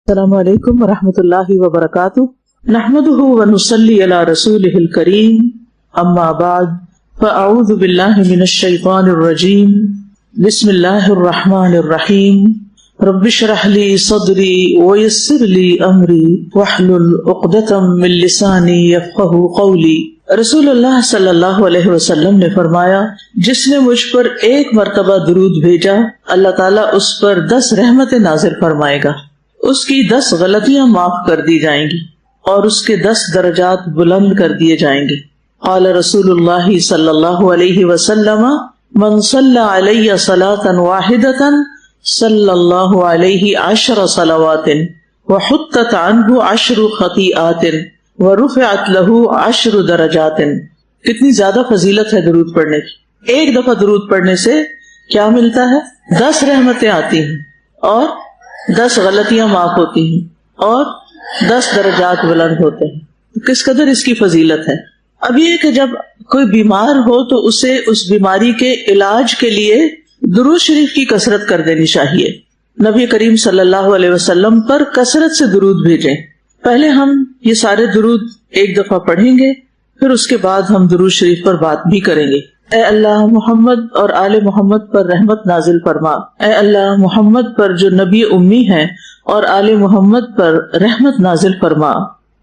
السلام علیکم ورحمۃ اللہ وبرکاتہ نحمده ونصلی علی رسولہ الکریم اما بعد فاعوذ باللہ من الشیطان الرجیم بسم اللہ الرحمن الرحیم رب اشرح لی صدری ویسر لی امری واحلل عقدۃ من لسانی یفقہوا قولی۔ رسول اللہ صلی اللہ علیہ وسلم نے فرمایا، جس نے مجھ پر ایک مرتبہ درود بھیجا اللہ تعالیٰ اس پر 10 رحمتیں نازل فرمائے گا، اس کی 10 غلطیاں معاف کر دی جائیں گی اور اس کے 10 درجات بلند کر دیے جائیں گے۔ قال رسول اللہ صلی اللہ علیہ وسلم من صلی علی صلاۃ واحدۃ صلی اللہ علیہ 10 صلوات وحطت عنہ 10 خطیئات ورفعت له 10 درجات۔ کتنی زیادہ فضیلت ہے درود پڑھنے کی۔ ایک دفعہ درود پڑھنے سے کیا ملتا ہے؟ 10 رحمتیں آتی ہیں اور 10 غلطیاں معاف ہوتی ہیں اور 10 درجات بلند ہوتے ہیں۔ کس قدر اس کی فضیلت ہے۔ اب یہ کہ جب کوئی بیمار ہو تو اسے اس بیماری کے علاج کے لیے درود شریف کی کثرت کر دینی چاہیے۔ نبی کریم صلی اللہ علیہ وسلم پر کثرت سے درود بھیجیں۔ پہلے ہم یہ سارے درود ایک دفعہ پڑھیں گے، پھر اس کے بعد ہم درود شریف پر بات بھی کریں گے۔ اے اللہ محمد اور آل محمد پر رحمت نازل فرما۔ اے اللہ محمد پر جو نبی امی ہیں اور آل محمد پر رحمت نازل فرما۔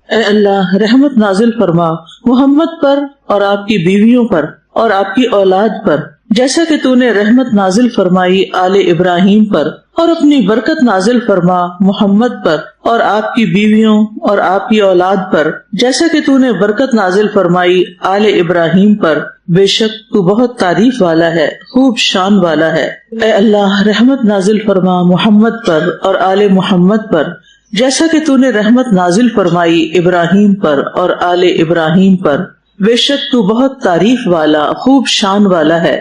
اے اللہ رحمت نازل فرما محمد پر اور آپ کی بیویوں پر اور آپ کی اولاد پر، جیسا کہ تو نے رحمت نازل فرمائی آل ابراہیم پر، اور اپنی برکت نازل فرما محمد پر اور آپ کی بیویوں اور آپ کی اولاد پر، جیسا کہ تو نے برکت نازل فرمائی آل ابراہیم پر، بے شک تو بہت تعریف والا ہے، خوب شان والا ہے۔ اے اللہ رحمت نازل فرما محمد پر اور آل محمد پر، جیسا کہ تو نے رحمت نازل فرمائی ابراہیم پر اور آل ابراہیم پر، بے شک تو بہت تعریف والا خوب شان والا ہے۔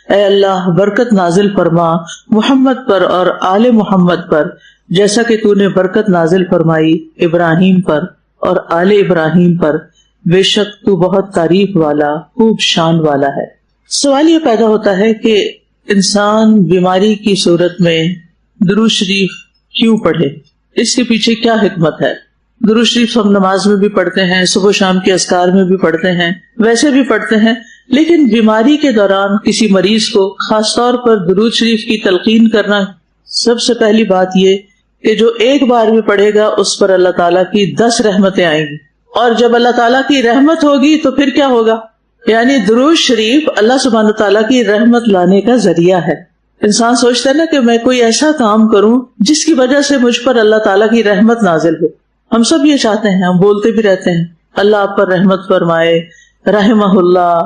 اے اللہ برکت نازل فرما محمد پر اور آل محمد پر، جیسا کہ تو نے برکت نازل فرمائی ابراہیم پر اور آل ابراہیم پر، بے شک تو بہت تعریف والا خوب شان والا ہے۔ سوال یہ پیدا ہوتا ہے کہ انسان بیماری کی صورت میں درود شریف کیوں پڑھے؟ اس کے پیچھے کیا حکمت ہے؟ درود شریف ہم نماز میں بھی پڑھتے ہیں، صبح شام کے اذکار میں بھی پڑھتے ہیں، ویسے بھی پڑھتے ہیں، لیکن بیماری کے دوران کسی مریض کو خاص طور پر درود شریف کی تلقین کرنا، سب سے پہلی بات یہ کہ جو ایک بار بھی پڑھے گا اس پر اللہ تعالیٰ کی 10 رحمتیں آئیں گی، اور جب اللہ تعالیٰ کی رحمت ہوگی تو پھر کیا ہوگا؟ یعنی درود شریف اللہ سبحانہ تعالیٰ کی رحمت لانے کا ذریعہ ہے۔ انسان سوچتا ہے نا کہ میں کوئی ایسا کام کروں جس کی وجہ سے مجھ پر اللہ تعالیٰ کی رحمت نازل ہو۔ ہم سب یہ چاہتے ہیں، ہم بولتے بھی رہتے ہیں اللہ آپ پر رحمت فرمائے، رحمہ اللہ۔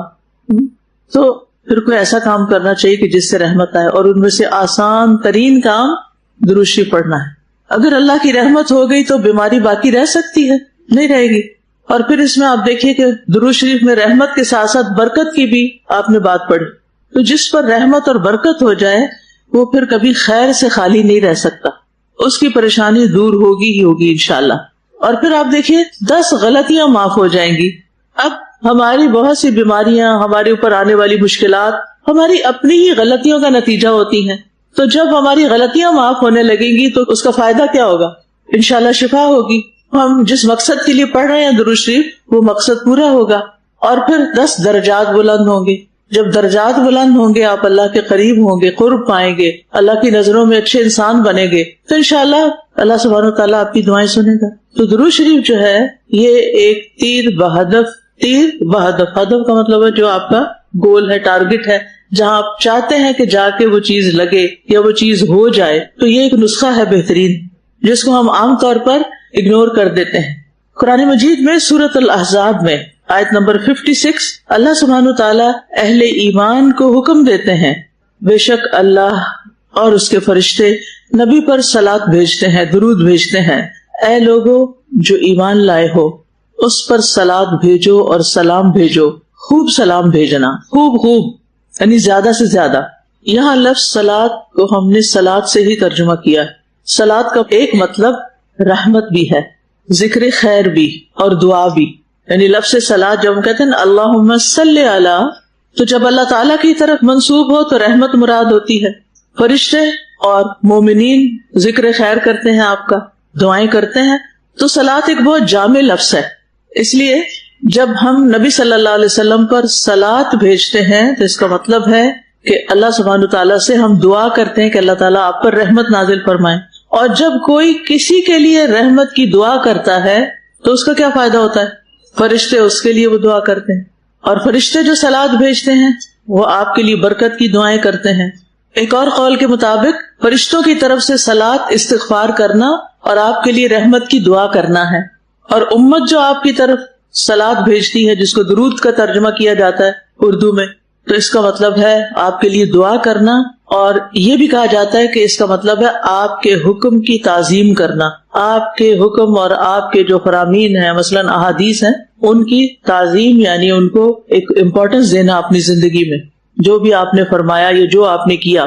تو پھر کوئی ایسا کام کرنا چاہیے کہ جس سے رحمت آئے، اور ان میں سے آسان ترین کام درود شریف پڑھنا ہے۔ اگر اللہ کی رحمت ہو گئی تو بیماری باقی رہ سکتی ہے؟ نہیں رہے گی۔ اور پھر اس میں آپ دیکھیے کہ درود شریف میں رحمت کے ساتھ ساتھ برکت کی بھی آپ نے بات پڑھی، تو جس پر رحمت اور برکت ہو جائے وہ پھر کبھی خیر سے خالی نہیں رہ سکتا، اس کی پریشانی دور ہوگی ہی ہوگی انشاءاللہ۔ اور پھر آپ دیکھیے 10 غلطیاں معاف ہو جائیں گی۔ اب ہماری بہت سی بیماریاں، ہمارے اوپر آنے والی مشکلات ہماری اپنی ہی غلطیوں کا نتیجہ ہوتی ہیں، تو جب ہماری غلطیاں معاف ہونے لگیں گی تو اس کا فائدہ کیا ہوگا؟ انشاءاللہ شفا ہوگی۔ ہم جس مقصد کے لیے پڑھ رہے ہیں درود شریف، وہ مقصد پورا ہوگا، اور پھر 10 درجات بلند ہوں گے۔ جب درجات بلند ہوں گے آپ اللہ کے قریب ہوں گے، قرب پائیں گے، اللہ کی نظروں میں اچھے انسان بنیں گے، تو انشاءاللہ اللہ سبحانہ وتعالیٰ آپ کی دعائیں سنے گا۔ تو درود شریف جو ہے یہ ایک تیر بہدف ہدف کا مطلب ہے جو آپ کا گول ہے، ٹارگٹ ہے، جہاں آپ چاہتے ہیں کہ جا کے وہ چیز لگے یا وہ چیز ہو جائے، تو یہ ایک نسخہ ہے بہترین جس کو ہم عام طور پر اگنور کر دیتے ہیں۔ قرآن مجید میں سورۃ الاحزاب میں آیت نمبر 56 اللہ سبحانہ تعالیٰ اہل ایمان کو حکم دیتے ہیں، بے شک اللہ اور اس کے فرشتے نبی پر صلات بھیجتے ہیں، درود بھیجتے ہیں۔ اے لوگو جو ایمان لائے ہو اس پر صلات بھیجو اور سلام بھیجو، خوب سلام بھیجنا، خوب یعنی زیادہ سے زیادہ۔ یہاں لفظ صلات کو ہم نے صلات سے ہی ترجمہ کیا ہے۔ صلات کا ایک مطلب رحمت بھی ہے، ذکر خیر بھی اور دعا بھی، یعنی لفظ صلات جب ہم کہتے ہیں اللہم صلی علی، تو جب اللہ تعالیٰ کی طرف منسوب ہو تو رحمت مراد ہوتی ہے۔ فرشتے اور مومنین ذکر خیر کرتے ہیں آپ کا، دعائیں کرتے ہیں. تو صلاۃ ایک بہت جامع لفظ ہے، اس لیے جب ہم نبی صلی اللہ علیہ وسلم پر صلاۃ بھیجتے ہیں تو اس کا مطلب ہے کہ اللہ سبحانہ تعالیٰ سے ہم دعا کرتے ہیں کہ اللہ تعالیٰ آپ پر رحمت نازل فرمائیں. اور جب کوئی کسی کے لیے رحمت کی دعا کرتا ہے تو اس کا کیا فائدہ ہوتا ہے؟ فرشتے اس کے لیے وہ دعا کرتے ہیں، اور فرشتے جو صلاۃ بھیجتے ہیں وہ آپ کے لیے برکت کی دعائیں کرتے ہیں. ایک اور قول کے مطابق فرشتوں کی طرف سے صلاۃ استغفار کرنا اور آپ کے لیے رحمت کی دعا کرنا ہے. اور امت جو آپ کی طرف صلاۃ بھیجتی ہے، جس کو درود کا ترجمہ کیا جاتا ہے اردو میں، تو اس کا مطلب ہے آپ کے لیے دعا کرنا. اور یہ بھی کہا جاتا ہے کہ اس کا مطلب ہے آپ کے حکم کی تعظیم کرنا، آپ کے حکم اور آپ کے جو فرامین ہیں، مثلاً احادیث ہیں، ان کی تعظیم، یعنی ان کو ایک امپورٹنس دینا اپنی زندگی میں، جو بھی آپ نے فرمایا یا جو آپ نے کیا.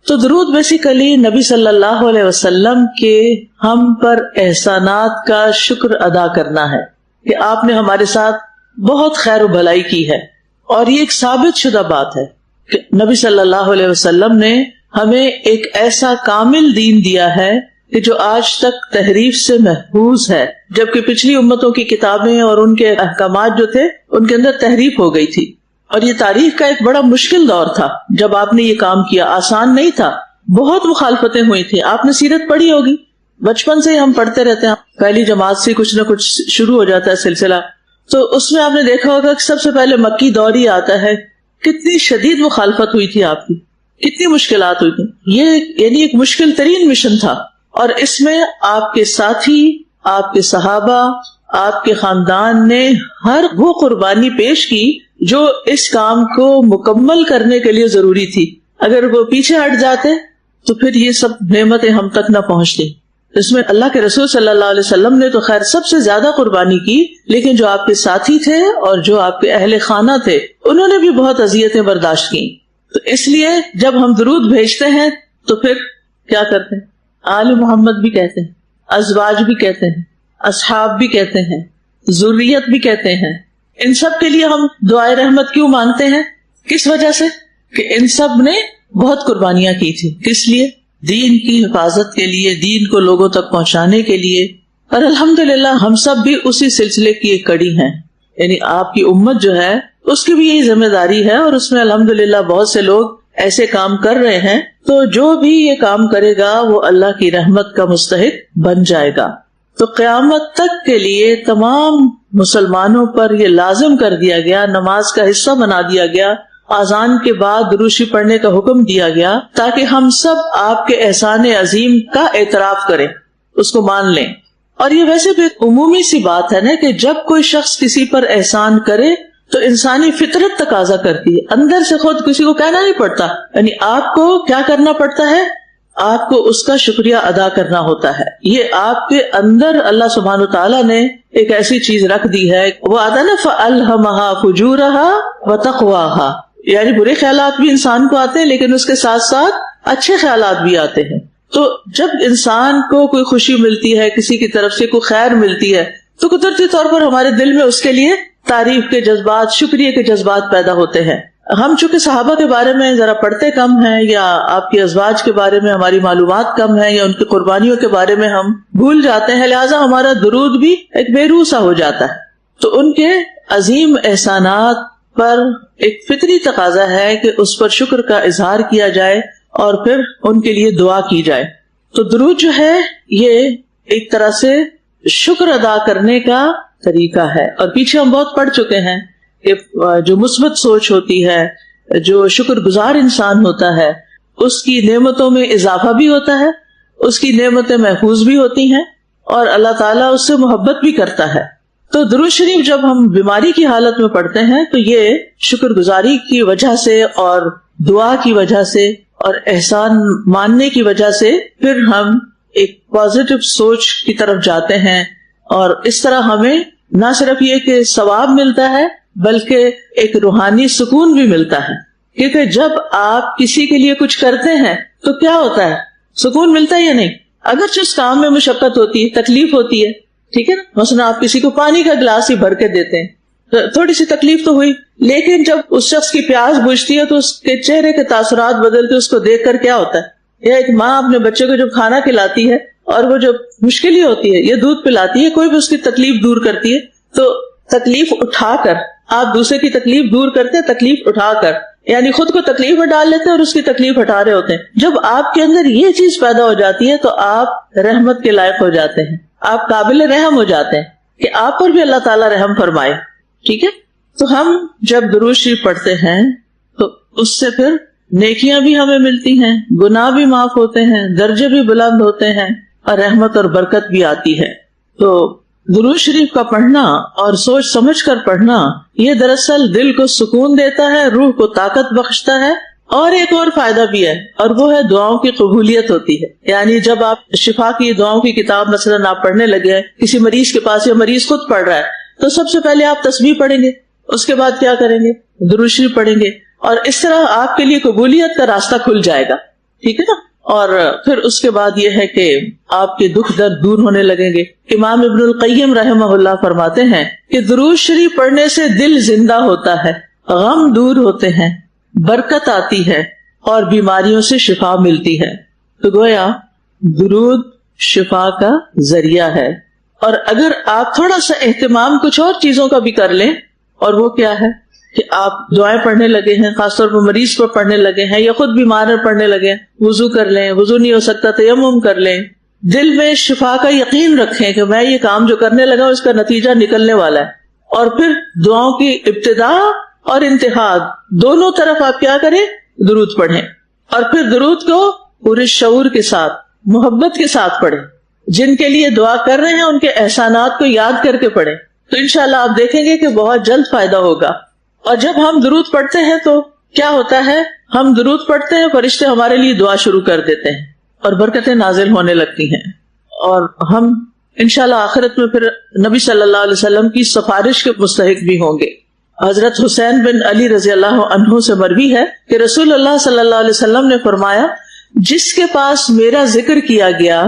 تو درود بیسیکلی نبی صلی اللہ علیہ وسلم کے ہم پر احسانات کا شکر ادا کرنا ہے کہ آپ نے ہمارے ساتھ بہت خیر و بھلائی کی ہے. اور یہ ایک ثابت شدہ بات ہے کہ نبی صلی اللہ علیہ وسلم نے ہمیں ایک ایسا کامل دین دیا ہے کہ جو آج تک تحریف سے محفوظ ہے، جبکہ پچھلی امتوں کی کتابیں اور ان کے احکامات جو تھے ان کے اندر تحریف ہو گئی تھی. اور یہ تاریخ کا ایک بڑا مشکل دور تھا جب آپ نے یہ کام کیا، آسان نہیں تھا، بہت مخالفتیں ہوئی تھی. آپ نے سیرت پڑھی ہوگی، بچپن سے ہی ہم پڑھتے رہتے ہیں، پہلی جماعت سے کچھ نہ کچھ شروع ہو جاتا ہے سلسلہ. تو اس میں آپ نے دیکھا ہوگا کہ سب سے پہلے مکی دور ہی آتا ہے. کتنی شدید مخالفت ہوئی تھی آپ کی، کتنی مشکلات ہوئی تھی. یہ یعنی ایک مشکل ترین مشن تھا، اور اس میں آپ کے ساتھی، آپ کے صحابہ، آپ کے خاندان نے ہر وہ قربانی پیش کی جو اس کام کو مکمل کرنے کے لیے ضروری تھی. اگر وہ پیچھے ہٹ جاتے تو پھر یہ سب نعمتیں ہم تک نہ پہنچتی. اس میں اللہ کے رسول صلی اللہ علیہ وسلم نے تو خیر سب سے زیادہ قربانی کی، لیکن جو آپ کے ساتھی تھے اور جو آپ کے اہل خانہ تھے انہوں نے بھی بہت اذیتیں برداشت کی. تو اس لیے جب ہم درود بھیجتے ہیں تو پھر کیا کرتے ہیں؟ آل محمد بھی کہتے ہیں، ازواج بھی کہتے ہیں، اصحاب بھی کہتے ہیں، ذریت بھی کہتے ہیں. ان سب کے لیے ہم دعائے رحمت کیوں مانگتے ہیں؟ کس وجہ سے؟ کہ ان سب نے بہت قربانیاں کی تھی. کس لیے؟ دین کی حفاظت کے لیے، دین کو لوگوں تک پہنچانے کے لیے. اور الحمدللہ ہم سب بھی اسی سلسلے کی ایک کڑی ہیں. یعنی آپ کی امت جو ہے اس کی بھی یہی ذمہ داری ہے، اور اس میں الحمدللہ بہت سے لوگ ایسے کام کر رہے ہیں. تو جو بھی یہ کام کرے گا وہ اللہ کی رحمت کا مستحق بن جائے گا. تو قیامت تک کے لیے تمام مسلمانوں پر یہ لازم کر دیا گیا، نماز کا حصہ بنا دیا گیا، اذان کے بعد درود شریف پڑھنے کا حکم دیا گیا، تاکہ ہم سب آپ کے احسان عظیم کا اعتراف کریں، اس کو مان لیں. اور یہ ویسے بھی ایک عمومی سی بات ہے نا کہ جب کوئی شخص کسی پر احسان کرے تو انسانی فطرت تقاضا کرتی ہے، اندر سے خود کسی کو کہنا نہیں پڑتا. یعنی آپ کو کیا کرنا پڑتا ہے؟ آپ کو اس کا شکریہ ادا کرنا ہوتا ہے. یہ آپ کے اندر اللہ سبحانہ تعالیٰ نے ایک ایسی چیز رکھ دی ہے، وہ آتا نا فَأَلْهَمَهَا فُجُورَهَا وَتَقْوَاهَا، یعنی برے خیالات بھی انسان کو آتے ہیں لیکن اس کے ساتھ ساتھ اچھے خیالات بھی آتے ہیں. تو جب انسان کو کوئی خوشی ملتی ہے، کسی کی طرف سے کوئی خیر ملتی ہے، تو قدرتی طور پر ہمارے دل میں اس کے لیے تعریف کے جذبات، شکریہ کے جذبات پیدا ہوتے ہیں. ہم چونکہ صحابہ کے بارے میں ذرا پڑھتے کم ہیں، یا آپ کے ازواج کے بارے میں ہماری معلومات کم ہیں، یا ان کی قربانیوں کے بارے میں ہم بھول جاتے ہیں، لہٰذا ہمارا درود بھی ایک بے روح سا ہو جاتا ہے. تو ان کے عظیم احسانات پر ایک فطری تقاضا ہے کہ اس پر شکر کا اظہار کیا جائے اور پھر ان کے لیے دعا کی جائے. تو درود جو ہے یہ ایک طرح سے شکر ادا کرنے کا طریقہ ہے. اور پیچھے ہم بہت پڑھ چکے ہیں کہ جو مثبت سوچ ہوتی ہے، جو شکر گزار انسان ہوتا ہے، اس کی نعمتوں میں اضافہ بھی ہوتا ہے، اس کی نعمتیں محفوظ بھی ہوتی ہیں، اور اللہ تعالیٰ اس سے محبت بھی کرتا ہے. تو درود شریف جب ہم بیماری کی حالت میں پڑھتے ہیں تو یہ شکر گزاری کی وجہ سے اور دعا کی وجہ سے اور احسان ماننے کی وجہ سے پھر ہم ایک پازیٹو سوچ کی طرف جاتے ہیں. اور اس طرح ہمیں نہ صرف یہ کہ ثواب ملتا ہے بلکہ ایک روحانی سکون بھی ملتا ہے. کیونکہ جب آپ کسی کے لیے کچھ کرتے ہیں تو کیا ہوتا ہے؟ سکون ملتا ہے یا نہیں؟ اگرچہ اس کام میں مشقت ہوتی ہے، تکلیف ہوتی ہے، ٹھیک ہے نا. مثلا آپ کسی کو پانی کا گلاس ہی بھر کے دیتے ہیں، تھوڑی سی تکلیف تو ہوئی، لیکن جب اس شخص کی پیاس بجھتی ہے تو اس کے چہرے کے تاثرات بدلتے، اس کو دیکھ کر کیا ہوتا ہے؟ یا ایک ماں اپنے بچے کو جب کھانا کھلاتی ہے اور وہ جو مشکل ہی ہوتی ہے، یہ دودھ پلاتی ہے، کوئی بھی اس کی تکلیف دور کرتی ہے، تو تکلیف اٹھا کر آپ دوسرے کی تکلیف دور کرتے ہیں، تکلیف اٹھا کر، یعنی خود کو تکلیف میں ڈال لیتے ہیں اور اس کی تکلیف ہٹا رہے ہوتے ہیں۔ جب آپ کے اندر یہ چیز پیدا ہو جاتی ہے تو آپ رحمت کے لائق ہو جاتے ہیں، آپ قابل رحم ہو جاتے ہیں کہ آپ پر بھی اللہ تعالیٰ رحم فرمائے، ٹھیک ہے۔ تو ہم جب درود شریف پڑھتے ہیں تو اس سے پھر نیکیاں بھی ہمیں ملتی ہیں، گناہ بھی معاف ہوتے ہیں، درجے بھی بلند ہوتے ہیں، اور رحمت اور برکت بھی آتی ہے۔ تو درود شریف کا پڑھنا اور سوچ سمجھ کر پڑھنا یہ دراصل دل کو سکون دیتا ہے، روح کو طاقت بخشتا ہے، اور ایک اور فائدہ بھی ہے، اور وہ ہے دعاؤں کی قبولیت ہوتی ہے۔ یعنی جب آپ شفا کی دعاؤں کی کتاب مثلا آپ پڑھنے لگے ہیں کسی مریض کے پاس، یا مریض خود پڑھ رہا ہے، تو سب سے پہلے آپ تسبیح پڑھیں گے، اس کے بعد کیا کریں گے؟ درود شریف پڑھیں گے، اور اس طرح آپ کے لیے قبولیت کا راستہ کھل جائے گا، ٹھیک ہے نا۔ اور پھر اس کے بعد یہ ہے کہ آپ کے دکھ درد دور ہونے لگیں گے۔ امام ابن القیم رحمہ اللہ فرماتے ہیں کہ درود شریف پڑھنے سے دل زندہ ہوتا ہے، غم دور ہوتے ہیں، برکت آتی ہے، اور بیماریوں سے شفا ملتی ہے۔ تو گویا درود شفا کا ذریعہ ہے۔ اور اگر آپ تھوڑا سا اہتمام کچھ اور چیزوں کا بھی کر لیں، اور وہ کیا ہے کہ آپ دعائیں پڑھنے لگے ہیں، خاص طور پر مریض پر پڑھنے لگے ہیں، یا خود بیمار ہے پڑھنے لگے ہیں، وضو کر لیں، وضو نہیں ہو سکتا تیمم کر لیں، دل میں شفا کا یقین رکھیں کہ میں یہ کام جو کرنے لگا ہوں اس کا نتیجہ نکلنے والا ہے، اور پھر دعاؤں کی ابتدا اور انتہا دونوں طرف آپ کیا کریں؟ درود پڑھیں، اور پھر درود کو پورے شعور کے ساتھ، محبت کے ساتھ پڑھیں، جن کے لیے دعا کر رہے ہیں ان کے احسانات کو یاد کر کے پڑھیں، تو انشاءاللہ آپ دیکھیں گے کہ بہت جلد فائدہ ہوگا۔ اور جب ہم درود پڑھتے ہیں تو کیا ہوتا ہے؟ ہم درود پڑھتے ہیں، فرشتے ہمارے لیے دعا شروع کر دیتے ہیں، اور برکتیں نازل ہونے لگتی ہیں، اور ہم انشاءاللہ آخرت میں پھر نبی صلی اللہ علیہ وسلم کی سفارش کے مستحق بھی ہوں گے۔ حضرت حسین بن علی رضی اللہ عنہ سے مروی ہے کہ رسول اللہ صلی اللہ علیہ وسلم نے فرمایا، جس کے پاس میرا ذکر کیا گیا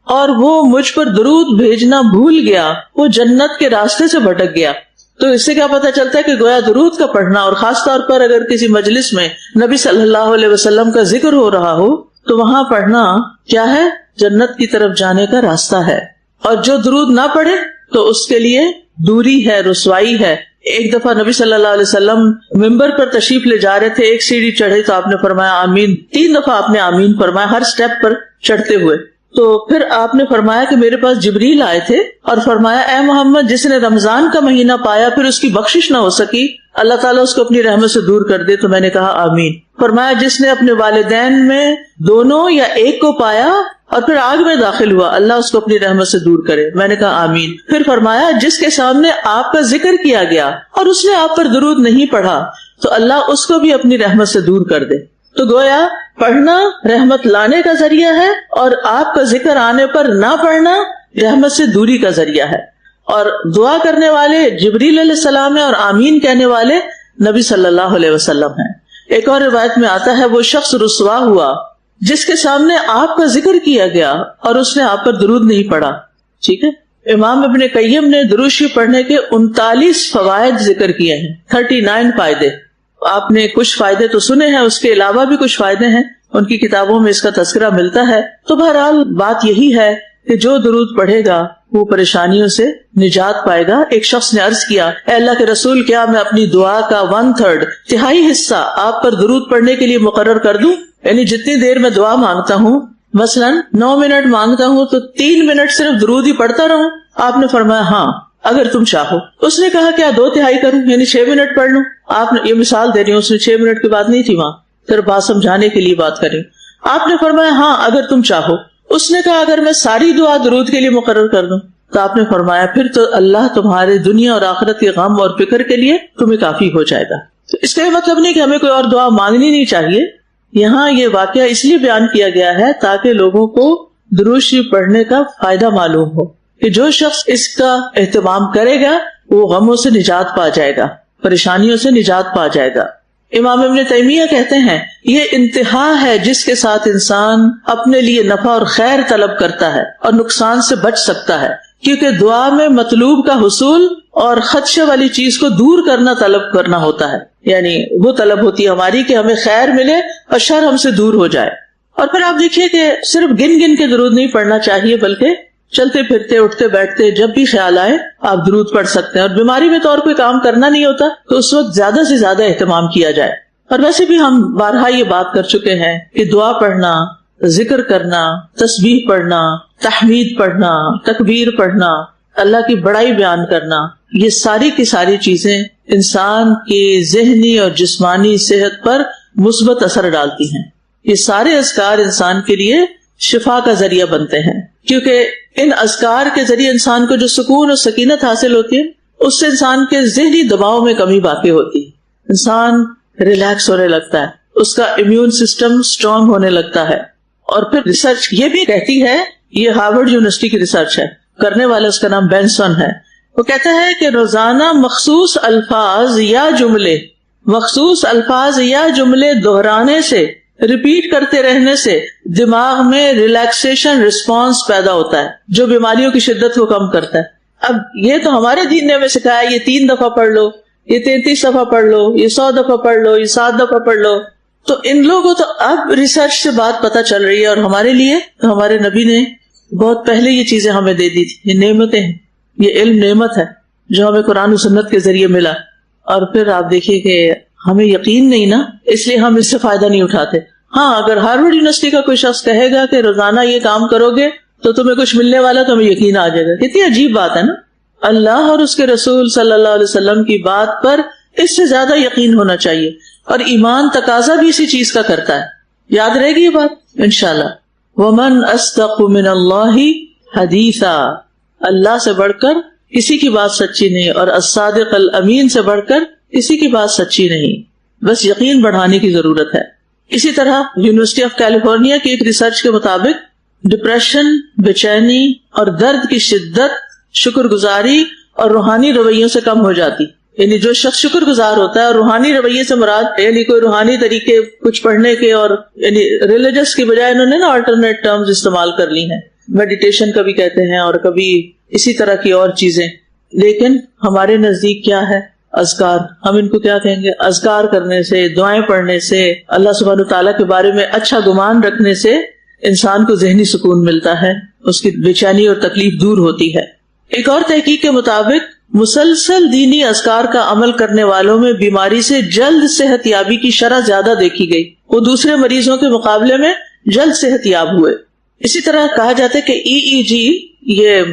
اور وہ مجھ پر درود بھیجنا بھول گیا، وہ جنت کے راستے سے بھٹک گیا۔ تو اس سے کیا پتہ چلتا ہے کہ گویا درود کا پڑھنا، اور خاص طور پر اگر کسی مجلس میں نبی صلی اللہ علیہ وسلم کا ذکر ہو رہا ہو تو وہاں پڑھنا کیا ہے؟ جنت کی طرف جانے کا راستہ ہے۔ اور جو درود نہ پڑھے تو اس کے لیے دوری ہے، رسوائی ہے۔ ایک دفعہ نبی صلی اللہ علیہ وسلم ممبر پر تشریف لے جا رہے تھے، ایک سیڑھی چڑھے تو آپ نے فرمایا آمین، 3 دفعہ آپ نے آمین فرمایا ہر سٹیپ پر چڑھتے ہوئے۔ تو پھر آپ نے فرمایا کہ میرے پاس جبریل آئے تھے اور فرمایا، اے محمد، جس نے رمضان کا مہینہ پایا پھر اس کی بخشش نہ ہو سکی، اللہ تعالیٰ اس کو اپنی رحمت سے دور کر دے۔ تو میں نے کہا آمین۔ فرمایا، جس نے اپنے والدین میں دونوں یا ایک کو پایا اور پھر آگ میں داخل ہوا، اللہ اس کو اپنی رحمت سے دور کرے۔ میں نے کہا آمین۔ پھر فرمایا، جس کے سامنے آپ کا ذکر کیا گیا اور اس نے آپ پر درود نہیں پڑھا تو اللہ اس کو بھی اپنی رحمت سے دور کر دے۔ تو گویا پڑھنا رحمت لانے کا ذریعہ ہے، اور آپ کا ذکر آنے پر نہ پڑھنا رحمت سے دوری کا ذریعہ ہے۔ اور دعا کرنے والے جبریل علیہ السلام ہیں، اور آمین کہنے والے نبی صلی اللہ علیہ وسلم ہیں۔ ایک اور روایت میں آتا ہے، وہ شخص رسوا ہوا جس کے سامنے آپ کا ذکر کیا گیا اور اس نے آپ پر درود نہیں پڑھا۔ ٹھیک ہے۔ امام ابن قیم نے درود شریف پڑھنے کے 39 فوائد ذکر کیے ہیں، 39 فائدے۔ آپ نے کچھ فائدے تو سنے ہیں، اس کے علاوہ بھی کچھ فائدے ہیں، ان کی کتابوں میں اس کا تذکرہ ملتا ہے۔ تو بہرحال بات یہی ہے کہ جو درود پڑھے گا وہ پریشانیوں سے نجات پائے گا۔ ایک شخص نے عرض کیا، اے اللہ کے رسول، کیا میں اپنی دعا کا 1/3 تہائی حصہ آپ پر درود پڑھنے کے لیے مقرر کر دوں؟ یعنی جتنی دیر میں دعا مانگتا ہوں، مثلا 9 منٹ مانگتا ہوں تو 3 منٹ صرف درود ہی پڑھتا رہوں؟ آپ نے فرمایا ہاں، اگر تم چاہو۔ اس نے کہا کیا 2/3 کروں، یعنی 6 منٹ پڑھ لوں؟ آپ نے یہ مثال دے رہی ہوں، اس نے 6 منٹ کی بات نہیں تھی وہاں، پھر بات سمجھانے کے لیے بات کریں۔ آپ نے فرمایا ہاں، اگر تم چاہو۔ اس نے کہا اگر میں ساری دعا درود کے لیے مقرر کر دوں؟ تو آپ نے فرمایا پھر تو اللہ تمہارے دنیا اور آخرت کے غم اور فکر کے لیے تمہیں کافی ہو جائے گا۔ تو اس کا یہ مطلب نہیں کہ ہمیں کوئی اور دعا مانگنی نہیں چاہیے۔ یہاں یہ واقعہ اس لیے بیان کیا گیا ہے تاکہ لوگوں کو درود شریف پڑھنے کا فائدہ معلوم ہو، کہ جو شخص اس کا اہتمام کرے گا وہ غموں سے نجات پا جائے گا، پریشانیوں سے نجات پا جائے گا۔ امام ابن تیمیہ کہتے ہیں یہ انتہا ہے جس کے ساتھ انسان اپنے لیے نفع اور خیر طلب کرتا ہے اور نقصان سے بچ سکتا ہے، کیونکہ دعا میں مطلوب کا حصول اور خدشے والی چیز کو دور کرنا طلب کرنا ہوتا ہے، یعنی وہ طلب ہوتی ہے ہماری کہ ہمیں خیر ملے اور شر ہم سے دور ہو جائے۔ اور پھر آپ دیکھیے کہ صرف گن گن کے درود نہیں پڑھنا چاہیے، بلکہ چلتے پھرتے اٹھتے بیٹھتے جب بھی خیال آئے آپ درود پڑھ سکتے ہیں. اور بیماری میں تو اور کوئی کام کرنا نہیں ہوتا تو اس وقت زیادہ سے زیادہ اہتمام کیا جائے. اور ویسے بھی ہم بارہا یہ بات کر چکے ہیں کہ دعا پڑھنا، ذکر کرنا، تسبیح پڑھنا، تحمید پڑھنا، تکبیر پڑھنا، اللہ کی بڑائی بیان کرنا، یہ ساری کی ساری چیزیں انسان کی ذہنی اور جسمانی صحت پر مثبت اثر ڈالتی ہیں. یہ سارے اذکار انسان کے لیے شفا کا ذریعہ بنتے ہیں، کیونکہ ان اذکار کے ذریعے انسان کو جو سکون اور سکینت حاصل ہوتی ہے اس سے انسان کے ذہنی دباؤ میں کمی واقع ہوتی ہے. انسان ریلیکس ہونے لگتا ہے، اس کا امیون سسٹم اسٹرانگ ہونے لگتا ہے. اور پھر ریسرچ یہ بھی کہتی ہے، یہ ہارورڈ یونیورسٹی کی ریسرچ ہے، کرنے والا اس کا نام بینسن ہے. وہ کہتا ہے کہ روزانہ مخصوص الفاظ یا جملے دہرانے سے، ریپیٹ کرتے رہنے سے دماغ میں ریلیکسیشن رسپانس پیدا ہوتا ہے جو بیماریوں کی شدت کو کم کرتا ہے. اب یہ تو ہمارے دین نے ہمیں سکھایا یہ 3 دفعہ پڑھ لو، یہ 33 دفعہ پڑھ لو، یہ 100 دفعہ پڑھ لو، یہ 7 دفعہ پڑھ لو. تو ان لوگوں تو اب ریسرچ سے بات پتہ چل رہی ہے، اور ہمارے لیے تو ہمارے نبی نے بہت پہلے یہ چیزیں ہمیں دے دی تھی. یہ نعمتیں ہیں، یہ علم نعمت ہے جو ہمیں قرآن و سنت کے ذریعے ملا. اور پھر آپ دیکھیے کہ ہمیں یقین نہیں نا، اس لیے ہم اس سے فائدہ نہیں اٹھاتے. ہاں، اگر ہارورڈ یونیورسٹی کا کوئی شخص کہے گا کہ روزانہ یہ کام کرو گے تو تمہیں کچھ ملنے والا، تو ہمیں یقین آ جائے گا. کتنی عجیب بات ہے نا. اللہ اور اس کے رسول صلی اللہ علیہ وسلم کی بات پر اس سے زیادہ یقین ہونا چاہیے، اور ایمان تقاضا بھی اسی چیز کا کرتا ہے. یاد رہے گی یہ بات انشاءاللہ. وَمَنْ أَصْدَقُ مِنَ اللَّهِ حَدِيثًا، اللہ سے بڑھ کر کسی کی بات سچی نہیں، اور الصادق الامین سے بڑھ کر کسی کی بات سچی نہیں. بس یقین بڑھانے کی ضرورت ہے. اسی طرح یونیورسٹی آف کیلیفورنیا کی ایک ریسرچ کے مطابق ڈپریشن، بے-چینی اور درد کی شدت شکر گزاری اور روحانی رویوں سے کم ہو جاتی. یعنی جو شخص شکر گزار ہوتا ہے، اور روحانی رویے سے مراد یعنی کوئی روحانی طریقے کچھ پڑھنے کے، اور یعنی ریلیجس کی بجائے انہوں نے نا آلٹرنیٹ ٹرمز استعمال کر لی ہیں. میڈیٹیشن کبھی کہتے ہیں اور کبھی اسی طرح کی اور چیزیں. لیکن ہمارے نزدیک کیا ہے؟ اذکار. ہم ان کو کیا کہیں گے؟ اذکار کرنے سے، دعائیں پڑھنے سے، اللہ سبحانہ تعالیٰ کے بارے میں اچھا گمان رکھنے سے انسان کو ذہنی سکون ملتا ہے، اس کی بے چینی اور تکلیف دور ہوتی ہے. ایک اور تحقیق کے مطابق مسلسل دینی اذکار کا عمل کرنے والوں میں بیماری سے جلد صحت یابی کی شرح زیادہ دیکھی گئی. وہ دوسرے مریضوں کے مقابلے میں جلد صحت یاب ہوئے. اسی طرح کہا جاتا ہے کہ EEG یہ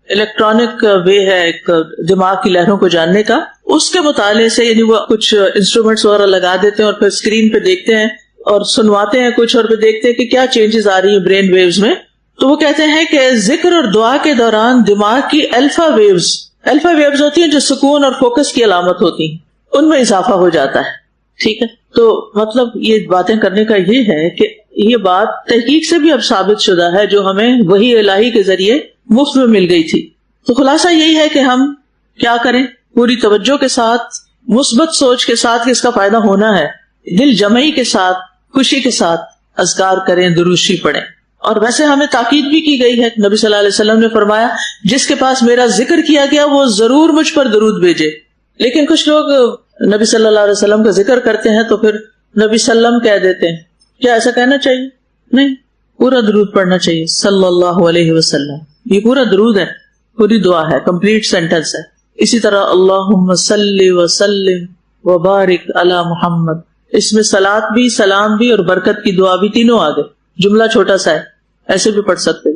الیکٹرانک وے ہے ایک دماغ کی لہروں کو جاننے کا، اس کے مطالعے سے یعنی وہ کچھ انسٹرومنٹس وغیرہ لگا دیتے ہیں اور پھر اسکرین پہ دیکھتے ہیں اور سنواتے ہیں کچھ، اور پھر دیکھتے ہیں کہ کیا چینجز آ رہی ہیں برین ویوز میں. تو وہ کہتے ہیں کہ ذکر اور دعا کے دوران دماغ کی الفا ویوز ہوتی ہیں جو سکون اور فوکس کی علامت ہوتی ہیں، ان میں اضافہ ہو جاتا ہے. ٹھیک ہے، تو مطلب یہ باتیں کرنے کا یہ ہے کہ یہ بات تحقیق سے بھی اب ثابت شدہ ہے جو ہمیں وحی الہی کے ذریعے مفت میں مل گئی تھی. تو خلاصہ یہی ہے کہ ہم کیا کریں؟ پوری توجہ کے ساتھ، مثبت سوچ کے ساتھ کہ اس کا فائدہ ہونا ہے، دل جمعی کے ساتھ، خوشی کے ساتھ اذکار کریں، درود شریف پڑھیں. اور ویسے ہمیں تاکید بھی کی گئی ہے، نبی صلی اللہ علیہ وسلم نے فرمایا جس کے پاس میرا ذکر کیا گیا وہ ضرور مجھ پر درود بھیجے. لیکن کچھ لوگ نبی صلی اللہ علیہ وسلم کا ذکر کرتے ہیں تو پھر نبی سلم کہہ دیتے ہیں. کیا ایسا کہنا چاہیے؟ نہیں، پورا درود پڑھنا چاہیے صلی اللہ علیہ وسلم. یہ پورا درود ہے، پوری دعا ہے، کمپلیٹ سینٹنس ہے. اسی طرح اللہم صلی وسلم وبارک علی محمد، اس میں صلاۃ بھی، سلام بھی اور برکت کی دعا بھی تینوں آ گئے. جملہ چھوٹا سا ہے، ایسے بھی پڑھ سکتے.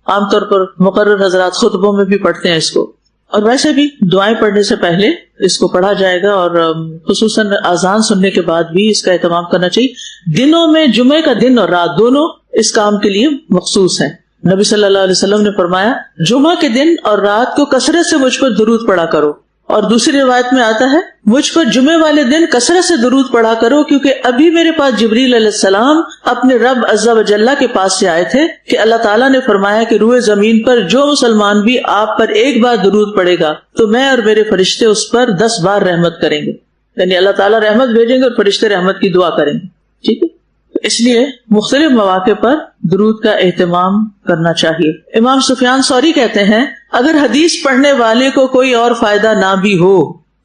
عام طور پر مقرر حضرات خطبوں میں بھی پڑھتے ہیں اس کو، اور ویسے بھی دعائیں پڑھنے سے پہلے اس کو پڑھا جائے گا، اور خصوصاً اذان سننے کے بعد بھی اس کا اہتمام کرنا چاہیے. دنوں میں جمعے کا دن اور رات دونوں اس کام کے لیے مخصوص ہیں. نبی صلی اللہ علیہ وسلم نے فرمایا جمعہ کے دن اور رات کو کثرت سے مجھ پر درود پڑھا کرو. اور دوسری روایت میں آتا ہے مجھ پر جمعے والے دن کثرت سے درود پڑھا کرو، کیونکہ ابھی میرے پاس جبریل علیہ السلام اپنے رب عز و جل کے پاس سے آئے تھے کہ اللہ تعالیٰ نے فرمایا کہ روئے زمین پر جو مسلمان بھی آپ پر ایک بار درود پڑے گا تو میں اور میرے فرشتے اس پر 10 بار رحمت کریں گے. یعنی اللہ تعالیٰ رحمت بھیجیں گے اور فرشتے رحمت کی دعا کریں گے. ٹھیک ہے، اس لیے مختلف مواقع پر درود کا اہتمام کرنا چاہیے. امام سفیان ثوری کہتے ہیں اگر حدیث پڑھنے والے کو کوئی اور فائدہ نہ بھی ہو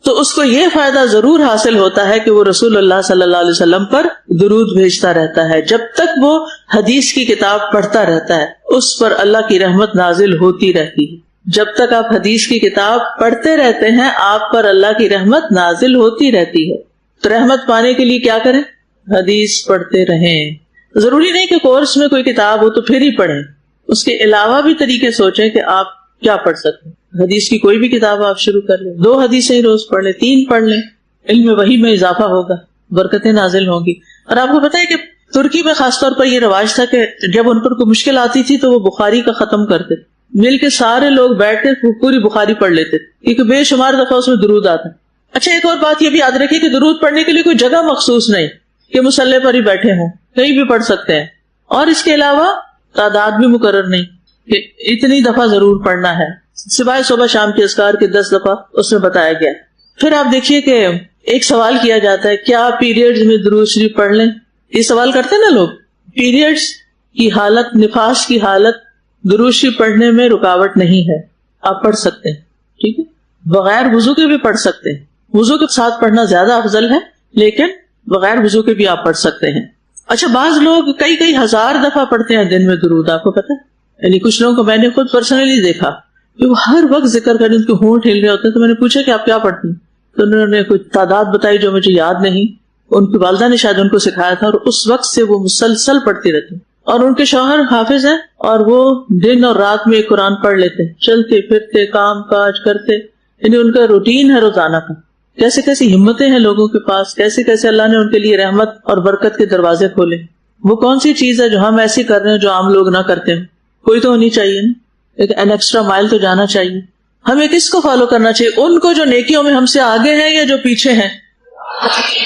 تو اس کو یہ فائدہ ضرور حاصل ہوتا ہے کہ وہ رسول اللہ صلی اللہ علیہ وسلم پر درود بھیجتا رہتا ہے. جب تک وہ حدیث کی کتاب پڑھتا رہتا ہے اس پر اللہ کی رحمت نازل ہوتی رہتی ہے. جب تک آپ حدیث کی کتاب پڑھتے رہتے ہیں آپ پر اللہ کی رحمت نازل ہوتی رہتی ہے. تو رحمت پانے کے لیے کیا کریں؟ حدیث پڑھتے رہیں. ضروری نہیں کہ کورس میں کوئی کتاب ہو تو پھر ہی پڑھیں, اس کے علاوہ بھی طریقے سوچیں کہ آپ کیا پڑھ سکتے ہیں. حدیث کی کوئی بھی کتاب آپ شروع کر لیں, 2 حدیثیں ہی روز پڑھ لیں, 3 پڑھ لیں, علم وحی میں اضافہ ہوگا, برکتیں نازل ہوں گی. اور آپ کو پتا ہے کہ ترکی میں خاص طور پر یہ رواج تھا کہ جب ان پر کوئی مشکل آتی تھی تو وہ بخاری کا ختم کرتے, مل کے سارے لوگ بیٹھ کے پوری بخاری پڑھ لیتے کیونکہ بے شمار دفعہ اس میں درود آتا. اچھا ایک اور بات یہ بھی یاد رکھیے کہ درود پڑھنے کے لیے کوئی جگہ مخصوص نہیں کہ مصلی پر ہی بیٹھے ہوں, کہیں بھی پڑھ سکتے ہیں. اور اس کے علاوہ تعداد بھی مقرر نہیں کہ اتنی دفعہ ضرور پڑھنا ہے, سوائے صبح شام کے اذکار کے 10 دفعہ اس میں بتایا گیا. پھر آپ دیکھیے کہ ایک سوال کیا جاتا ہے, کیا پیریڈز میں درود شریف پڑھ لیں؟ یہ سوال کرتے ہیں نا لوگ. پیریڈز کی حالت, نفاس کی حالت درود شریف پڑھنے میں رکاوٹ نہیں ہے, آپ پڑھ سکتے ہیں. ٹھیک ہے, بغیر وضو کے بھی پڑھ سکتے ہیں. وضو کے ساتھ پڑھنا زیادہ افضل ہے لیکن بغیر وضو کے بھی آپ پڑھ سکتے ہیں. اچھا بعض لوگ کئی ہزار دفعہ پڑھتے ہیں دن میں درود, آپ کو پتا ہے. یعنی کچھ لوگوں کو میں نے خود پرسنلی دیکھا کہ وہ ہر وقت ذکر کریں, ان کے ہونٹ ہل رہے ہوتے ہیں. تو میں نے پوچھا کہ آپ کیا پڑھتی ہیں, تو انہوں نے کچھ تعداد بتائی جو مجھے یاد نہیں. ان کی والدہ نے شاید ان کو سکھایا تھا اور اس وقت سے وہ مسلسل پڑھتی رہتی. اور ان کے شوہر حافظ ہیں اور وہ دن اور رات میں ایک قرآن پڑھ لیتے, چلتے پھرتے کام کاج کرتے. یعنی ان کا روٹین ہے روزانہ کا. کیسے کیسی ہمتیں ہیں لوگوں کے پاس, کیسے کیسے اللہ نے ان کے لیے رحمت اور برکت کے دروازے کھولے. وہ کون سی چیز ہے جو ہم ایسی کر رہے ہیں جو عام لوگ نہ کرتے ہیں؟ کوئی تو ہونی چاہیے نا, ایک ایکسٹرا مائل تو جانا چاہیے. ہمیں کس کو فالو کرنا چاہیے؟ ان کو جو نیکیوں میں ہم سے آگے ہیں یا جو پیچھے ہیں.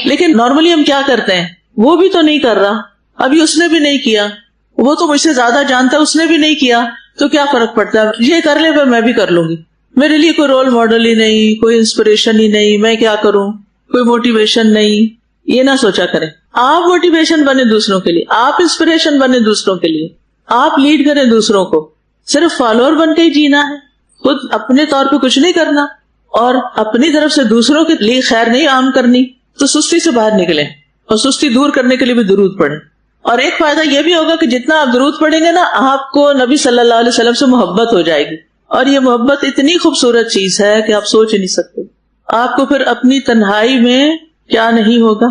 لیکن نارملی ہم کیا کرتے ہیں, وہ بھی تو نہیں کر رہا, ابھی اس نے بھی نہیں کیا, وہ تو مجھ سے زیادہ جانتا ہے, اس نے بھی نہیں کیا, تو کیا فرق پڑتا ہے, یہ کر لے پھر میں بھی کر لوں گی. میرے لیے کوئی رول ماڈل ہی نہیں, کوئی انسپریشن ہی نہیں, میں کیا کروں, کوئی موٹیویشن نہیں. یہ نہ سوچا کریں. آپ موٹیویشن بنے دوسروں کے لیے, آپ انسپریشن بنے دوسروں کے لیے, آپ لیڈ کریں دوسروں کو. صرف فالوور بن کے ہی جینا ہے, خود اپنے طور پہ کچھ نہیں کرنا اور اپنی طرف سے دوسروں کے لیے خیر نہیں عام کرنی. تو سستی سے باہر نکلیں اور سستی دور کرنے کے لیے بھی درود پڑھیں. اور ایک فائدہ یہ بھی ہوگا کہ جتنا آپ درود پڑھیں گے نا, آپ کو نبی صلی اللہ علیہ وسلم سے محبت ہو جائے گی. اور یہ محبت اتنی خوبصورت چیز ہے کہ آپ سوچ ہی نہیں سکتے. آپ کو پھر اپنی تنہائی میں کیا نہیں ہوگا,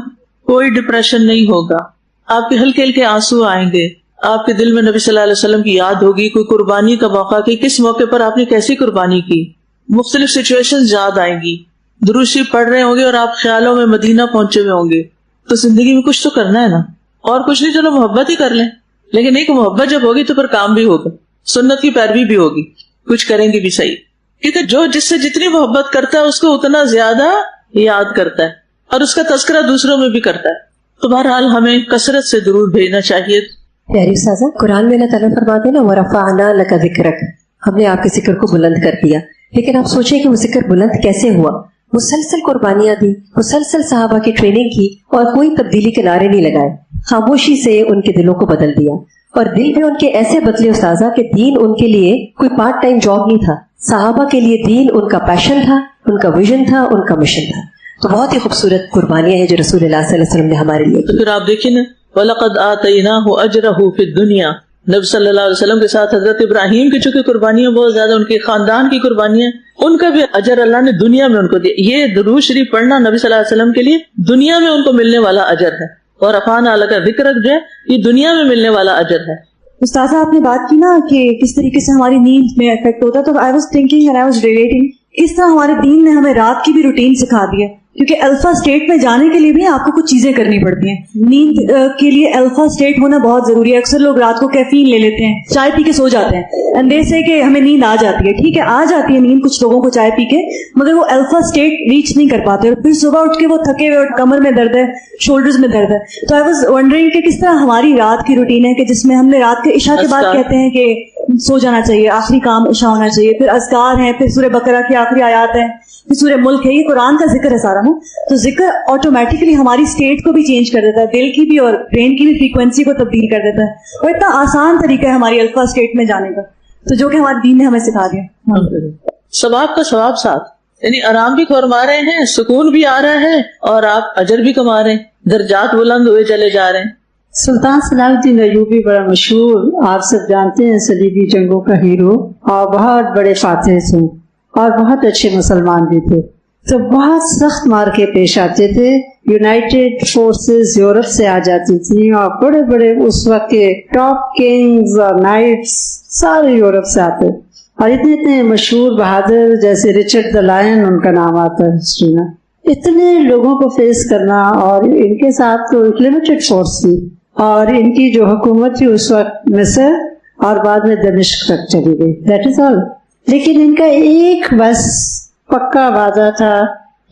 کوئی ڈپریشن نہیں ہوگا, آپ کے ہلکے ہلکے آنسو آئیں گے, آپ کے دل میں نبی صلی اللہ علیہ وسلم کی یاد ہوگی, کوئی قربانی کا موقع کہ کس موقع پر آپ نے کیسی قربانی کی, مختلف سچویشن یاد آئیں گی. درود شریف پڑھ رہے ہوں گے اور آپ خیالوں میں مدینہ پہنچے ہوئے ہوں گے. تو زندگی میں کچھ تو کرنا ہے نا, اور کچھ نہیں, چلو محبت ہی کر لیں. لیکن ایک محبت جب ہوگی تو پھر کام بھی ہوگا, سنت کی پیروی بھی ہوگی, کچھ کریں گے بھی صحیح. کیونکہ جو جس سے جتنی محبت کرتا ہے اس کو اتنا زیادہ یاد کرتا ہے اور اس کا تذکرہ دوسروں میں بھی کرتا ہے. تو بہرحال ہمیں کثرت سے درود بھیجنا چاہیے. پیاری استاذہ, قرآن میں اللہ تعالیٰ فرماتے ہیں نا, وَرَفَعْنَا لَكَ ذِكْرَكَ, ہم نے آپ کے ذکر کو بلند کر دیا. لیکن آپ سوچیں کہ وہ ذکر بلند کیسے ہوا. مسلسل قربانیاں دی, مسلسل صحابہ کی ٹریننگ کی اور کوئی تبدیلی کے نعرے نہیں لگائے. خاموشی سے ان کے دلوں کو بدل دیا. اور دل بھی ان کے ایسے بدلے استاذہ کہ دین ان کے لیے کوئی پارٹ ٹائم جاب نہیں تھا. صحابہ کے لیے دین ان کا پیشن تھا, ان کا ویژن تھا, ان کا مشن تھا. تو بہت ہی خوبصورت قربانیاں ہیں جو رسول اللہ صلی اللہ علیہ وسلم نے ہمارے لیے کی. پھر آپ دیکھیں نا, وَلَقَدْ آتَيْنَاهُ أَجْرَهُ فِي الدُّنْيَا, نبی صلی اللہ علیہ وسلم کے ساتھ حضرت ابراہیم کی چونکہ قربانیاں بہت زیادہ, ان کے خاندان کی قربانیاں, ان کا بھی اجر اللہ نے دنیا میں ان کو دیا. یہ درود شریف پڑھنا نبی صلی اللہ علیہ وسلم کے لیے دنیا میں ان کو ملنے والا اجر ہے, اور رفعنا لک ذکرک جو ہے یہ دنیا میں ملنے والا اجر ہے. استاذہ آپ نے بات کی نا کہ کس طریقے سے ہماری نیند میں افیکٹ ہوتا ہے, تو I was thinking and I was relating, اس طرح ہمارے دین نے ہمیں رات کی بھی روٹین سکھا دی ہے. کیونکہ الفا اسٹیٹ میں جانے کے لیے بھی آپ کو کچھ چیزیں کرنی پڑتی ہیں. نیند کے لیے الفا اسٹیٹ ہونا بہت ضروری ہے. اکثر لوگ رات کو کیفین لے لیتے ہیں, چائے پی کے سو جاتے ہیں, اندیش سے کہ ہمیں نیند آ جاتی ہے. ٹھیک ہے, آ جاتی ہے نیند کچھ لوگوں کو چائے پی کے, مگر وہ الفا اسٹیٹ ریچ نہیں کر پاتے, اور پھر صبح اٹھ کے وہ تھکے ہوئے, اور کمر میں درد ہے, شولڈرز میں درد ہے. تو آئی واز ونڈرنگ کہ کس طرح ہماری رات کی روٹین ہے کہ جس میں ہم نے رات کے عشاء کے بعد کہتے ہیں کہ سو جانا چاہیے, آخری کام عشاء ہونا چاہیے, پھر اذکار ہیں, پھر سورہ بقرہ کی آخری آیات ہیں, پھر سورہ ملک ہے, یہ قرآن کا ذکر ہے سارا نا. تو ذکر آٹومیٹکلی ہماری اسٹیٹ کو بھی چینج کر دیتا ہے, دل کی بھی اور برین کی بھی فریکوینسی کو تبدیل کر دیتا ہے, اور اتنا آسان طریقہ ہے ہماری الفا اسٹیٹ میں جانے کا, تو جو کہ ہمارے دین نے ہمیں سکھا دیا. ثواب کا ثواب ساتھ, یعنی آرام بھی فرما رہے ہیں، سکون بھی آ رہا ہے، اور آپ اجر بھی کما رہے ہیں، درجات بلند ہوئے چلے جا رہے ہیں۔ سلطان صلاح الدین ایوبی بڑا مشہور، آپ سب جانتے ہیں، صلیبی جنگوں کا ہیرو، اور بہت بڑے فاتح تھے اور بہت اچھے مسلمان بھی تھے، تو بہت سخت مارکے پیش آتے تھے۔ یونائٹڈ فورسز یورپ سے آ جاتی تھی، اور بڑے بڑے اس وقت کے ٹاپ کنگز اور نائٹس سارے یورپ سے آتے، اور اتنے اتنے مشہور بہادر جیسے رچرڈ دی لائن ان کا نام آتا ہے ہسٹری میں، اتنے لوگوں کو فیس کرنا، اور ان کے ساتھ تو ایک لمیٹڈ فورس تھی، اور ان کی جو حکومت تھی اس وقت مصر اور بعد میں دمشق تک چلی گئی، دیٹ از آل۔ لیکن ان کا ایک بس پکا وعدہ تھا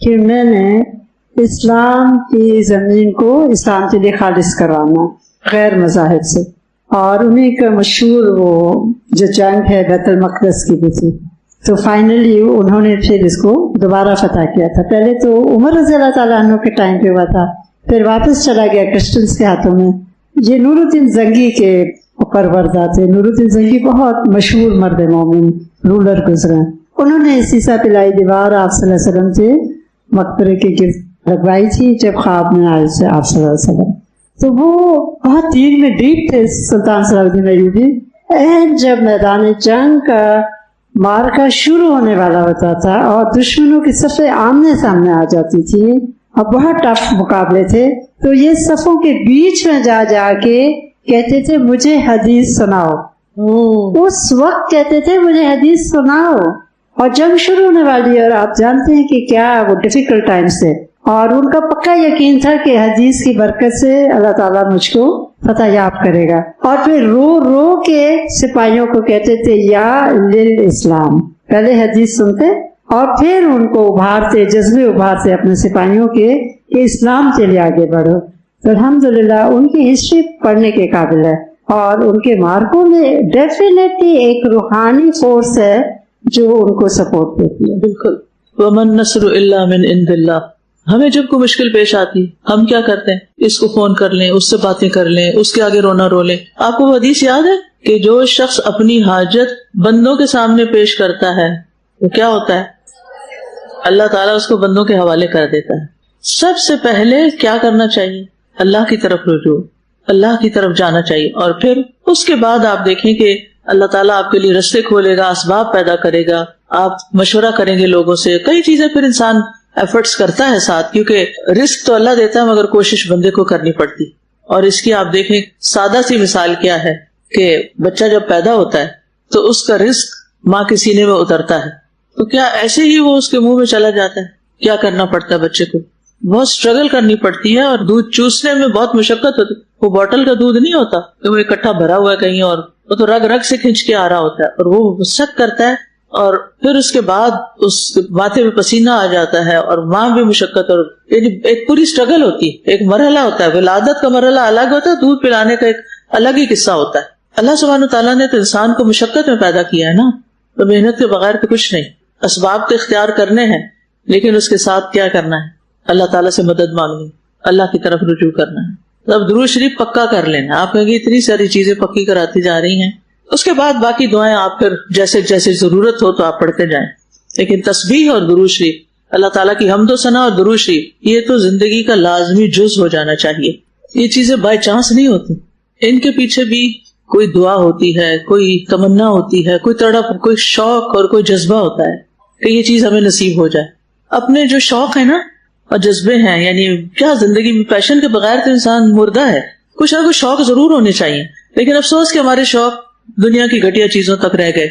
کہ میں نے اسلام کی زمین کو اسلام کے لیے خالص کروانا غیر مذاہب سے، اور انہیں کا مشہور وہ جو جنگ ہے بیت المقدس کی بھی تھی، تو فائنلی انہوں نے پھر اس کو دوبارہ فتح کیا تھا۔ پہلے تو عمر رضی اللہ تعالیٰ عنہ کے ٹائم پہ ہوا تھا، پھر واپس چلا گیا کرسچنس کے ہاتھوں میں۔ یہ نور الدین زنگی کے پروردہ تھے۔ نور الدین زنگی بہت مشہور مرد مومن رولر گزرے، انہوں نے سیسا پلائی دیوار آپ صلی اللہ علیہ وسلم کے مقبرے کے گرد لگوائی تھی جب خواب میں آئے تھے آپ صلی اللہ علیہ وسلم، تو وہ بہت دین میں ڈیپ تھے سلطان صلاح الدین ایوبی۔ اینڈ جب میدان جنگ کا مارکا شروع ہونے والا ہوتا تھا اور دشمنوں کی صفیں آمنے سامنے آ جاتی تھی اور بہت ٹف مقابلے تھے، تو یہ صفوں کے بیچ میں جا جا کے کہتے تھے مجھے حدیث سناؤ، اس وقت کہتے تھے مجھے حدیث سناؤ، اور جنگ شروع ہونے والی ہے، اور آپ جانتے ہیں کہ کیا وہ ڈیفیکلٹ ٹائمز تھے، اور ان کا پکا یقین تھا کہ حدیث کی برکت سے اللہ تعالیٰ مجھ کو فتح یاب کرے گا، اور پھر رو رو کے سپاہیوں کو کہتے تھے یا للاسلام، پہلے حدیث سنتے اور پھر ان کو ابھارتے، جذبے ابھارتے اپنے سپاہیوں کے کہ اسلام کے لیے آگے بڑھو۔ تو الحمدللہ ان کی ہسٹری پڑھنے کے قابل ہے، اور ان کے مارکوں میں ڈیفینیٹلی ایک روحانی فورس ہے جو ان کو سپورٹ دیتی ہے۔ بالکل، وَمَن نَّصْرُ إِلَّا مِنْ عِنْدِ اللَّهِ۔ ہمیں جب کوئی مشکل پیش آتی ہم کیا کرتے ہیں؟ اس کو فون کر لیں، اس سے باتیں کر لیں، اس کے آگے رونا رو لیں۔ آپ کو وہ حدیث یاد ہے کہ جو شخص اپنی حاجت بندوں کے سامنے پیش کرتا ہے وہ کیا ہوتا ہے؟ اللہ تعالیٰ اس کو بندوں کے حوالے کر دیتا ہے۔ سب سے پہلے کیا کرنا چاہیے؟ اللہ کی طرف رجوع، اللہ کی طرف جانا چاہیے، اور پھر اس کے بعد آپ دیکھیں کہ اللہ تعالیٰ آپ کے لیے رستے کھولے گا، اسباب پیدا کرے گا، آپ مشورہ کریں گے لوگوں سے، کئی چیزیں پھر انسان ایفرٹس کرتا ہے ساتھ، کیونکہ رزق تو اللہ دیتا ہے مگر کوشش بندے کو کرنی پڑتی۔ اور اس کی آپ دیکھیں سادہ سی مثال کیا ہے کہ بچہ جب پیدا ہوتا ہے تو اس کا رزق ماں کے سینے میں اترتا ہے، تو کیا ایسے ہی وہ اس کے منہ میں چلا جاتا ہے؟ کیا کرنا پڑتا ہے بچے کو؟ بہت اسٹرگل کرنی پڑتی ہے، اور دودھ چوسنے میں بہت مشقت ہوتی ہے۔ وہ بوٹل کا دودھ نہیں ہوتا کہ وہ اکٹھا بھرا ہوا ہے کہیں، اور وہ تو رگ رگ سے کھینچ کے آ رہا ہوتا ہے، اور وہ سخت کرتا ہے، اور پھر اس کے بعد اس ماتھے میں پسینہ آ جاتا ہے، اور ماں بھی مشقت، اور یعنی ایک پوری اسٹرگل ہوتی ہے، ایک مرحلہ ہوتا ہے۔ ولادت کا مرحلہ الگ ہوتا ہے، دودھ پلانے کا ایک الگ ہی قصہ ہوتا ہے۔ اللہ سبحانہ تعالیٰ نے تو انسان کو مشقت میں پیدا کیا ہے نا، تو محنت کے بغیر تو کچھ نہیں۔ اسباب تو اختیار کرنے ہیں، لیکن اس کے ساتھ کیا کرنا ہے؟ اللہ تعالیٰ سے مدد مانگنی، اللہ کی طرف رجوع کرنا ہے۔ اب درود شریف پکا کر لینا، آپ کہیں گے اتنی ساری چیزیں پکی کراتی جا رہی ہیں، اس کے بعد باقی دعائیں آپ پھر جیسے جیسے ضرورت ہو تو آپ پڑھتے جائیں، لیکن تسبیح اور درود شریف، اللہ تعالیٰ کی حمد و ثنا اور درود شریف، یہ تو زندگی کا لازمی جز ہو جانا چاہیے۔ یہ چیزیں بائی چانس نہیں ہوتی، ان کے پیچھے بھی کوئی دعا ہوتی ہے، کوئی تمنا ہوتی ہے، کوئی تڑپ، کوئی شوق اور کوئی جذبہ ہوتا ہے کہ یہ چیز ہمیں نصیب ہو جائے۔ اپنے جو شوق ہے نا اور جذبے ہیں، یعنی کیا زندگی میں پیشن کے بغیر تو انسان مردہ ہے، کچھ نہ کچھ شوق ضرور ہونے چاہیے، لیکن افسوس کہ ہمارے شوق دنیا کی گھٹیا چیزوں تک رہ گئے۔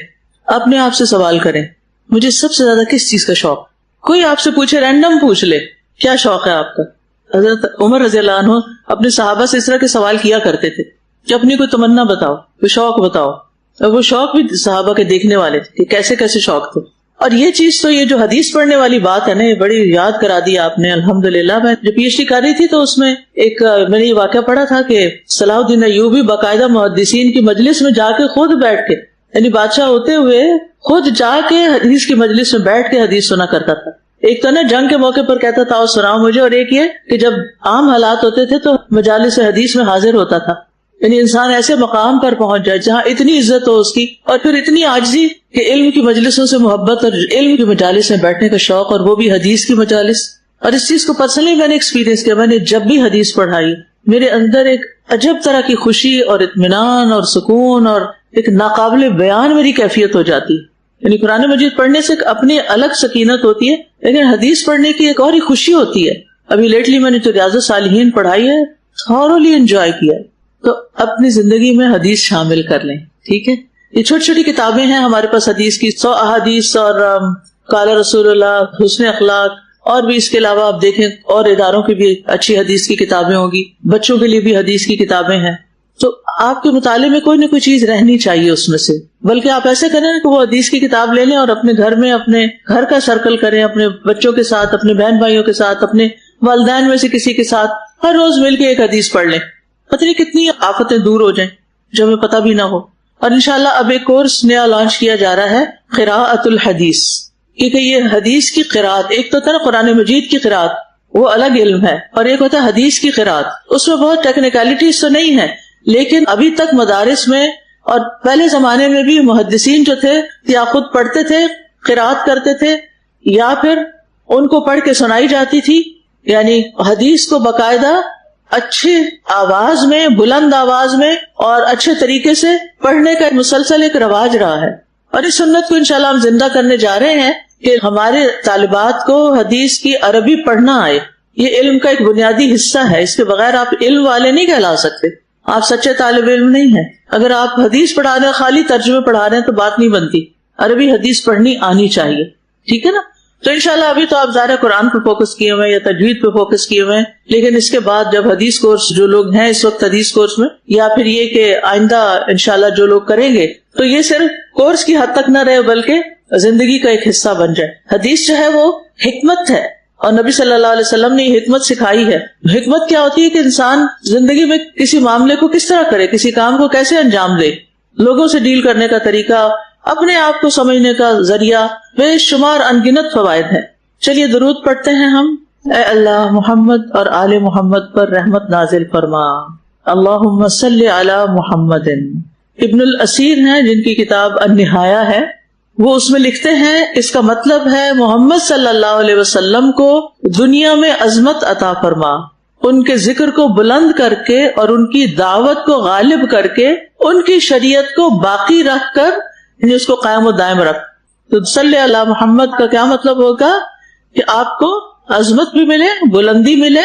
اپنے آپ سے سوال کریں، مجھے سب سے زیادہ کس چیز کا شوق؟ کوئی آپ سے پوچھے، رینڈم پوچھ لے، کیا شوق ہے آپ کا؟ حضرت عمر رضی اللہ عنہ اپنے صحابہ سے اس طرح کے سوال کیا کرتے تھے کہ اپنی کوئی تمنا بتاؤ، کوئی شوق بتاؤ، اور وہ شوق بھی صحابہ کے دیکھنے والے تھے کہ کیسے کیسے شوق تھے۔ اور یہ چیز تو یہ جو حدیث پڑھنے والی بات ہے نا، یہ بڑی یاد کرا دی آپ نے الحمدللہ۔ میں جو پی ایچ ڈی کر رہی تھی تو اس میں ایک میں نے یہ واقعہ پڑھا تھا کہ صلاح الدین ایوبی باقاعدہ محدثین کی مجلس میں جا کے خود بیٹھ کے، یعنی بادشاہ ہوتے ہوئے خود جا کے حدیث کی مجلس میں بیٹھ کے حدیث سنا کرتا تھا۔ ایک تو نا جنگ کے موقع پر کہتا تھا اور سناؤ مجھے، اور ایک یہ کہ جب عام حالات ہوتے تھے تو مجالس حدیث میں حاضر ہوتا تھا۔ یعنی انسان ایسے مقام پر پہنچ جائے جہاں اتنی عزت ہو اس کی، اور پھر اتنی عاجزی کہ علم کی مجلسوں سے محبت اور علم کی مجالس میں بیٹھنے کا شوق، اور وہ بھی حدیث کی مجالس. اور اس چیز کو پرسنلی میں نے ایکسپیرینس کیا. میں نے جب بھی حدیث پڑھائی میرے اندر ایک عجب طرح کی خوشی اور اطمینان اور سکون اور ایک ناقابل بیان میری کیفیت ہو جاتی. یعنی قرآن مجید پڑھنے سے ایک اپنی الگ سکینت ہوتی ہے، لیکن حدیث پڑھنے کی ایک اور ہی خوشی ہوتی ہے. ابھی لیٹلی میں نے جو ریاض الصالحین پڑھائی ہے تھورولی انجوائے کیا ہے. تو اپنی زندگی میں حدیث شامل کر لیں. ٹھیک ہے، یہ چھوٹی چھوٹی کتابیں ہیں ہمارے پاس حدیث کی، 100 احادیث اور قال رسول اللہ، حسن اخلاق، اور بھی اس کے علاوہ آپ دیکھیں اور اداروں کی بھی اچھی حدیث کی کتابیں ہوں گی، بچوں کے لیے بھی حدیث کی کتابیں ہیں. تو آپ کے مطالعے میں کوئی نہ کوئی چیز رہنی چاہیے اس میں سے. بلکہ آپ ایسے کریں کہ وہ حدیث کی کتاب لے لیں اور اپنے گھر میں اپنے گھر کا سرکل کریں، اپنے بچوں کے ساتھ، اپنے بہن بھائیوں کے ساتھ، اپنے والدین میں سے کسی کے ساتھ ہر روز مل کے ایک حدیث پڑھ لیں. پتہ نہیں کتنی آفتیں دور ہو جائیں جو ہمیں پتہ بھی نہ ہو. اور انشاءاللہ اب ایک کورس نیا لانچ کیا جا رہا ہے، قراءۃ الحدیث. کیونکہ یہ حدیث کی قراءت، ایک تو نا قرآن مجید کی قراءت وہ الگ علم ہے، اور ایک ہوتا ہے حدیث کی قراءت. اس میں بہت ٹیکنیکلٹیز تو نہیں ہے، لیکن ابھی تک مدارس میں اور پہلے زمانے میں بھی محدثین جو تھے یا خود پڑھتے تھے، قراءت کرتے تھے، یا پھر ان کو پڑھ کے سنائی جاتی تھی. یعنی حدیث کو باقاعدہ اچھی آواز میں، بلند آواز میں اور اچھے طریقے سے پڑھنے کا مسلسل ایک رواج رہا ہے. اور اس سنت کو انشاءاللہ ہم زندہ کرنے جا رہے ہیں کہ ہمارے طالبات کو حدیث کی عربی پڑھنا آئے. یہ علم کا ایک بنیادی حصہ ہے، اس کے بغیر آپ علم والے نہیں کہلا سکتے، آپ سچے طالب علم نہیں ہیں. اگر آپ حدیث پڑھا رہے ہیں، خالی ترجمے پڑھا رہے ہیں تو بات نہیں بنتی. عربی حدیث پڑھنی آنی چاہیے. ٹھیک ہے نا؟ تو انشاءاللہ ابھی تو آپ ظاہر قرآن پہ فوکس کیے ہوئے ہیں یا تجوید پہ فوکس کیے ہوئے ہیں، لیکن اس کے بعد جب حدیث کورس جو لوگ ہیں اس وقت حدیث کورس میں، یا پھر یہ کہ آئندہ انشاءاللہ جو لوگ کریں گے، تو یہ صرف کورس کی حد تک نہ رہے بلکہ زندگی کا ایک حصہ بن جائے. حدیث جو ہے وہ حکمت ہے، اور نبی صلی اللہ علیہ وسلم نے یہ حکمت سکھائی ہے. حکمت کیا ہوتی ہے کہ انسان زندگی میں کسی معاملے کو کس طرح کرے، کسی کام کو کیسے انجام دے، لوگوں سے ڈیل کرنے کا طریقہ، اپنے آپ کو سمجھنے کا ذریعہ، بے شمار انگنت فوائد ہیں. چلیے درود پڑھتے ہیں ہم. اے اللہ محمد اور آل محمد پر رحمت نازل فرما. اللہم صلی علی محمد. ابن الاسیر ہیں جن کی کتاب النہایہ ہے، وہ اس میں لکھتے ہیں اس کا مطلب ہے محمد صلی اللہ علیہ وسلم کو دنیا میں عظمت عطا فرما، ان کے ذکر کو بلند کر کے اور ان کی دعوت کو غالب کر کے ان کی شریعت کو باقی رکھ کر، یعنی اس کو قائم و دائم رکھ. تو صلی علی محمد کا کیا مطلب ہوگا کہ آپ کو عظمت بھی ملے، بلندی ملے،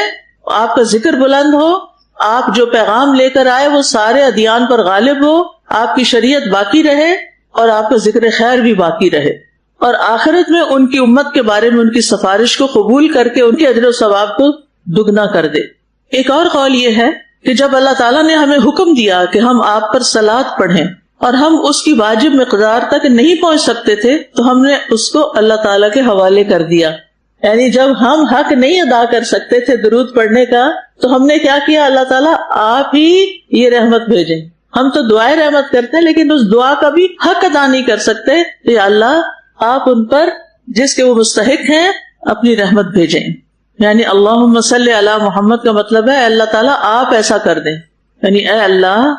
آپ کا ذکر بلند ہو، آپ جو پیغام لے کر آئے وہ سارے ادیان پر غالب ہو، آپ کی شریعت باقی رہے اور آپ کا ذکر خیر بھی باقی رہے، اور آخرت میں ان کی امت کے بارے میں ان کی سفارش کو قبول کر کے ان کے اجر و ثواب کو دگنا کر دے. ایک اور قول یہ ہے کہ جب اللہ تعالیٰ نے ہمیں حکم دیا کہ ہم آپ پر صلاۃ پڑھیں اور ہم اس کی واجب مقدار تک نہیں پہنچ سکتے تھے تو ہم نے اس کو اللہ تعالیٰ کے حوالے کر دیا. یعنی جب ہم حق نہیں ادا کر سکتے تھے درود پڑھنے کا تو ہم نے کیا کیا، اللہ تعالیٰ آپ ہی یہ رحمت بھیجیں. ہم تو دعائیں رحمت کرتے ہیں لیکن اس دعا کا بھی حق ادا نہیں کر سکتے، تو یا اللہ آپ ان پر جس کے وہ مستحق ہیں اپنی رحمت بھیجیں. یعنی اللہم صلی علی محمد کا مطلب ہے اللہ تعالیٰ آپ ایسا کر دیں، یعنی اے اللہ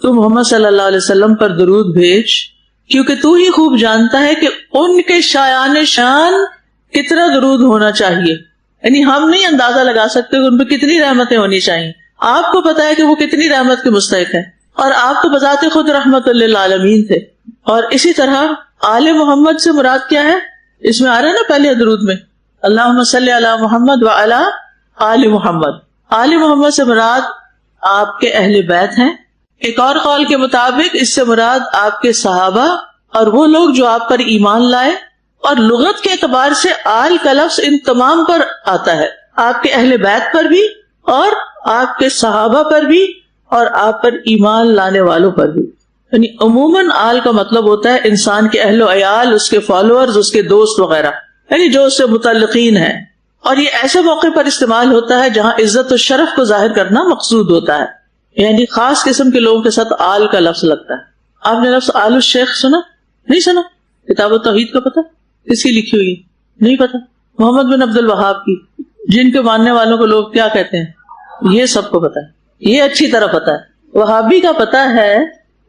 تو محمد صلی اللہ علیہ وسلم پر درود بھیج، کیونکہ تو ہی خوب جانتا ہے کہ ان کے شایان شان کتنا درود ہونا چاہیے. یعنی ہم نہیں اندازہ لگا سکتے کہ ان پہ کتنی رحمتیں ہونی چاہیے. آپ کو پتا ہے کہ وہ کتنی رحمت کے مستحق ہیں، اور آپ تو بذات خود رحمت للعالمین تھے. اور اسی طرح آل محمد سے مراد کیا ہے، اس میں آ رہا ہے نا پہلے درود میں اللہم صلی علی محمد وعلی آل محمد. آل محمد سے مراد آپ کے اہل بیت ہیں. ایک اور قول کے مطابق اس سے مراد آپ کے صحابہ اور وہ لوگ جو آپ پر ایمان لائے. اور لغت کے اعتبار سے آل کا لفظ ان تمام پر آتا ہے، آپ کے اہل بیت پر بھی اور آپ کے صحابہ پر بھی اور آپ پر ایمان لانے والوں پر بھی. یعنی عموماً آل کا مطلب ہوتا ہے انسان کے اہل و عیال، اس کے فالوورز، اس کے دوست وغیرہ، یعنی جو اس سے متعلقین ہیں. اور یہ ایسے موقع پر استعمال ہوتا ہے جہاں عزت و شرف کو ظاہر کرنا مقصود ہوتا ہے، یعنی خاص قسم کے لوگوں کے ساتھ آل کا لفظ لگتا ہے. آپ نے لفظ آل الشیخ سنا؟ نہیں سنا؟ کتاب التوحید کا پتہ کس کی لکھی ہوئی؟ نہیں پتا. محمد بن عبد الوہاب کی، جن کے ماننے والوں کو لوگ کیا کہتے ہیں، یہ سب کو پتا ہے، یہ اچھی طرح پتا ہے. وہابی کا پتا ہے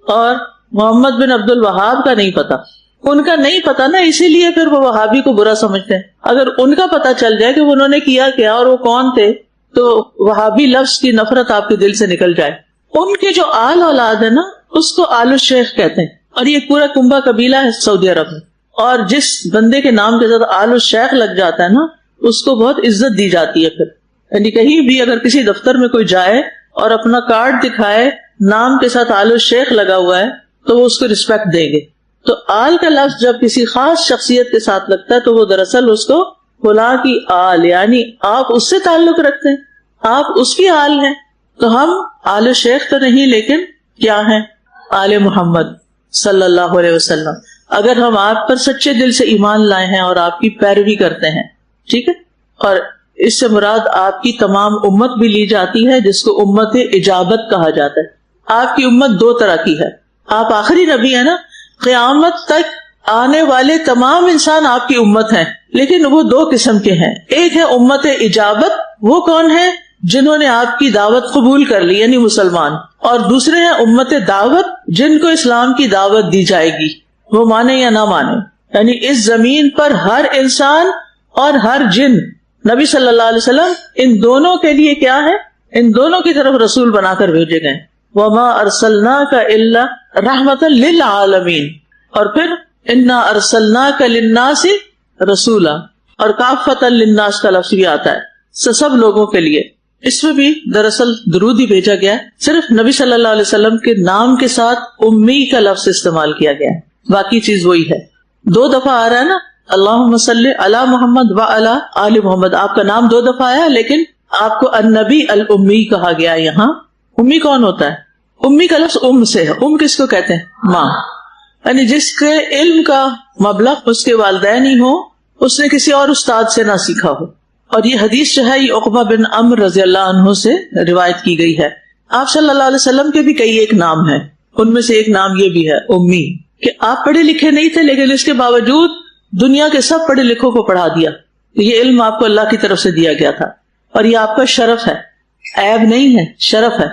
اور محمد بن عبد الوہاب کا نہیں پتا. ان کا نہیں پتا نا، اسی لیے پھر وہ وہابی کو برا سمجھتے ہیں. اگر ان کا پتا چل جائے کہ انہوں نے کیا کیا اور وہ کون تھے تو وہابی لفظ کی نفرت آپ کے دل سے نکل جائے. ان کے جو آل اولاد ہے نا اس کو آل الشیخ کہتے ہیں، اور یہ پورا کنبہ قبیلہ ہے سعودی عرب میں. اور جس بندے کے نام کے ساتھ آل الشیخ لگ جاتا ہے نا اس کو بہت عزت دی جاتی ہے. پھر یعنی کہیں بھی اگر کسی دفتر میں کوئی جائے اور اپنا کارڈ دکھائے نام کے ساتھ آل الشیخ لگا ہوا ہے تو وہ اس کو رسپیکٹ دیں گے. تو آل کا لفظ جب کسی خاص شخصیت کے ساتھ لگتا ہے تو وہ دراصل اس کو فلاں کی آل، یعنی آپ اس سے تعلق رکھتے ہیں، آپ اس کی آل ہیں. تو ہم آل شیخ تو نہیں، لیکن کیا ہیں؟ آل محمد صلی اللہ علیہ وسلم. اگر ہم آپ پر سچے دل سے ایمان لائے ہیں اور آپ کی پیروی کرتے ہیں، ٹھیک ہے، اور اس سے مراد آپ کی تمام امت بھی لی جاتی ہے جس کو امت اجابت کہا جاتا ہے. آپ کی امت دو طرح کی ہے. آپ آخری نبی ہیں نا، قیامت تک آنے والے تمام انسان آپ کی امت ہیں، لیکن وہ دو قسم کے ہیں. ایک ہے امت اجابت، وہ کون ہے؟ جنہوں نے آپ کی دعوت قبول کر لی یعنی مسلمان. اور دوسرے ہیں امت دعوت، جن کو اسلام کی دعوت دی جائے گی، وہ مانے یا نہ مانے. یعنی اس زمین پر ہر انسان اور ہر جن، نبی صلی اللہ علیہ وسلم ان دونوں کے لیے کیا ہے؟ ان دونوں کی طرف رسول بنا کر بھیجے گئے. وما ارسلناک الا رحمتا للعالمین. اور پھر انا ارسلناک للناس رسولا، اور کافتا للناس کا لفظ بھی آتا ہے سب لوگوں کے لیے. اس میں بھی دراصل درود ہی بھیجا گیا ہے، صرف نبی صلی اللہ علیہ وسلم کے نام کے ساتھ امی کا لفظ استعمال کیا گیا ہے، باقی چیز وہی ہے. 2 دفعہ آ رہا ہے نا، اللہم صلی علی محمد وعلی آل محمد. آپ کا نام 2 دفعہ آیا لیکن آپ کو النبی الامی کہا گیا. یہاں امی کون ہوتا ہے؟ امی کا لفظ ام سے ہے. ام کس کو کہتے ہیں؟ ماں. یعنی جس کے علم کا مبلغ اس کے والدین ہی ہو، اس نے کسی اور استاد سے نہ سیکھا ہو. اور یہ حدیث جو ہے یہ عقبہ بن عمر رضی اللہ عنہ سے روایت کی گئی ہے. آپ صلی اللہ علیہ وسلم کے بھی کئی ایک نام ہیں، ان میں سے ایک نام یہ بھی ہے امی، کہ آپ پڑھے لکھے نہیں تھے لیکن اس کے باوجود دنیا کے سب پڑھے لکھوں کو پڑھا دیا. یہ علم آپ کو اللہ کی طرف سے دیا گیا تھا اور یہ آپ کا شرف ہے، عیب نہیں ہے، شرف ہے.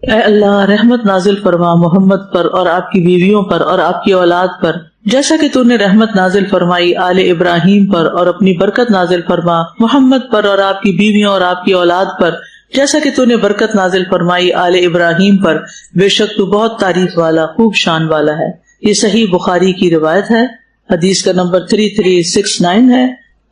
اے اللہ رحمت نازل فرما محمد پر اور آپ کی بیویوں پر اور آپ کی اولاد پر، جیسا کہ تو نے رحمت نازل فرمائی آل ابراہیم پر، اور اپنی برکت نازل فرما محمد پر اور آپ کی بیویوں اور آپ کی اولاد پر، جیسا کہ تو نے برکت نازل فرمائی آل ابراہیم پر، بے شک تو بہت تعریف والا خوب شان والا ہے. یہ صحیح بخاری کی روایت ہے، حدیث کا نمبر 3369 ہے.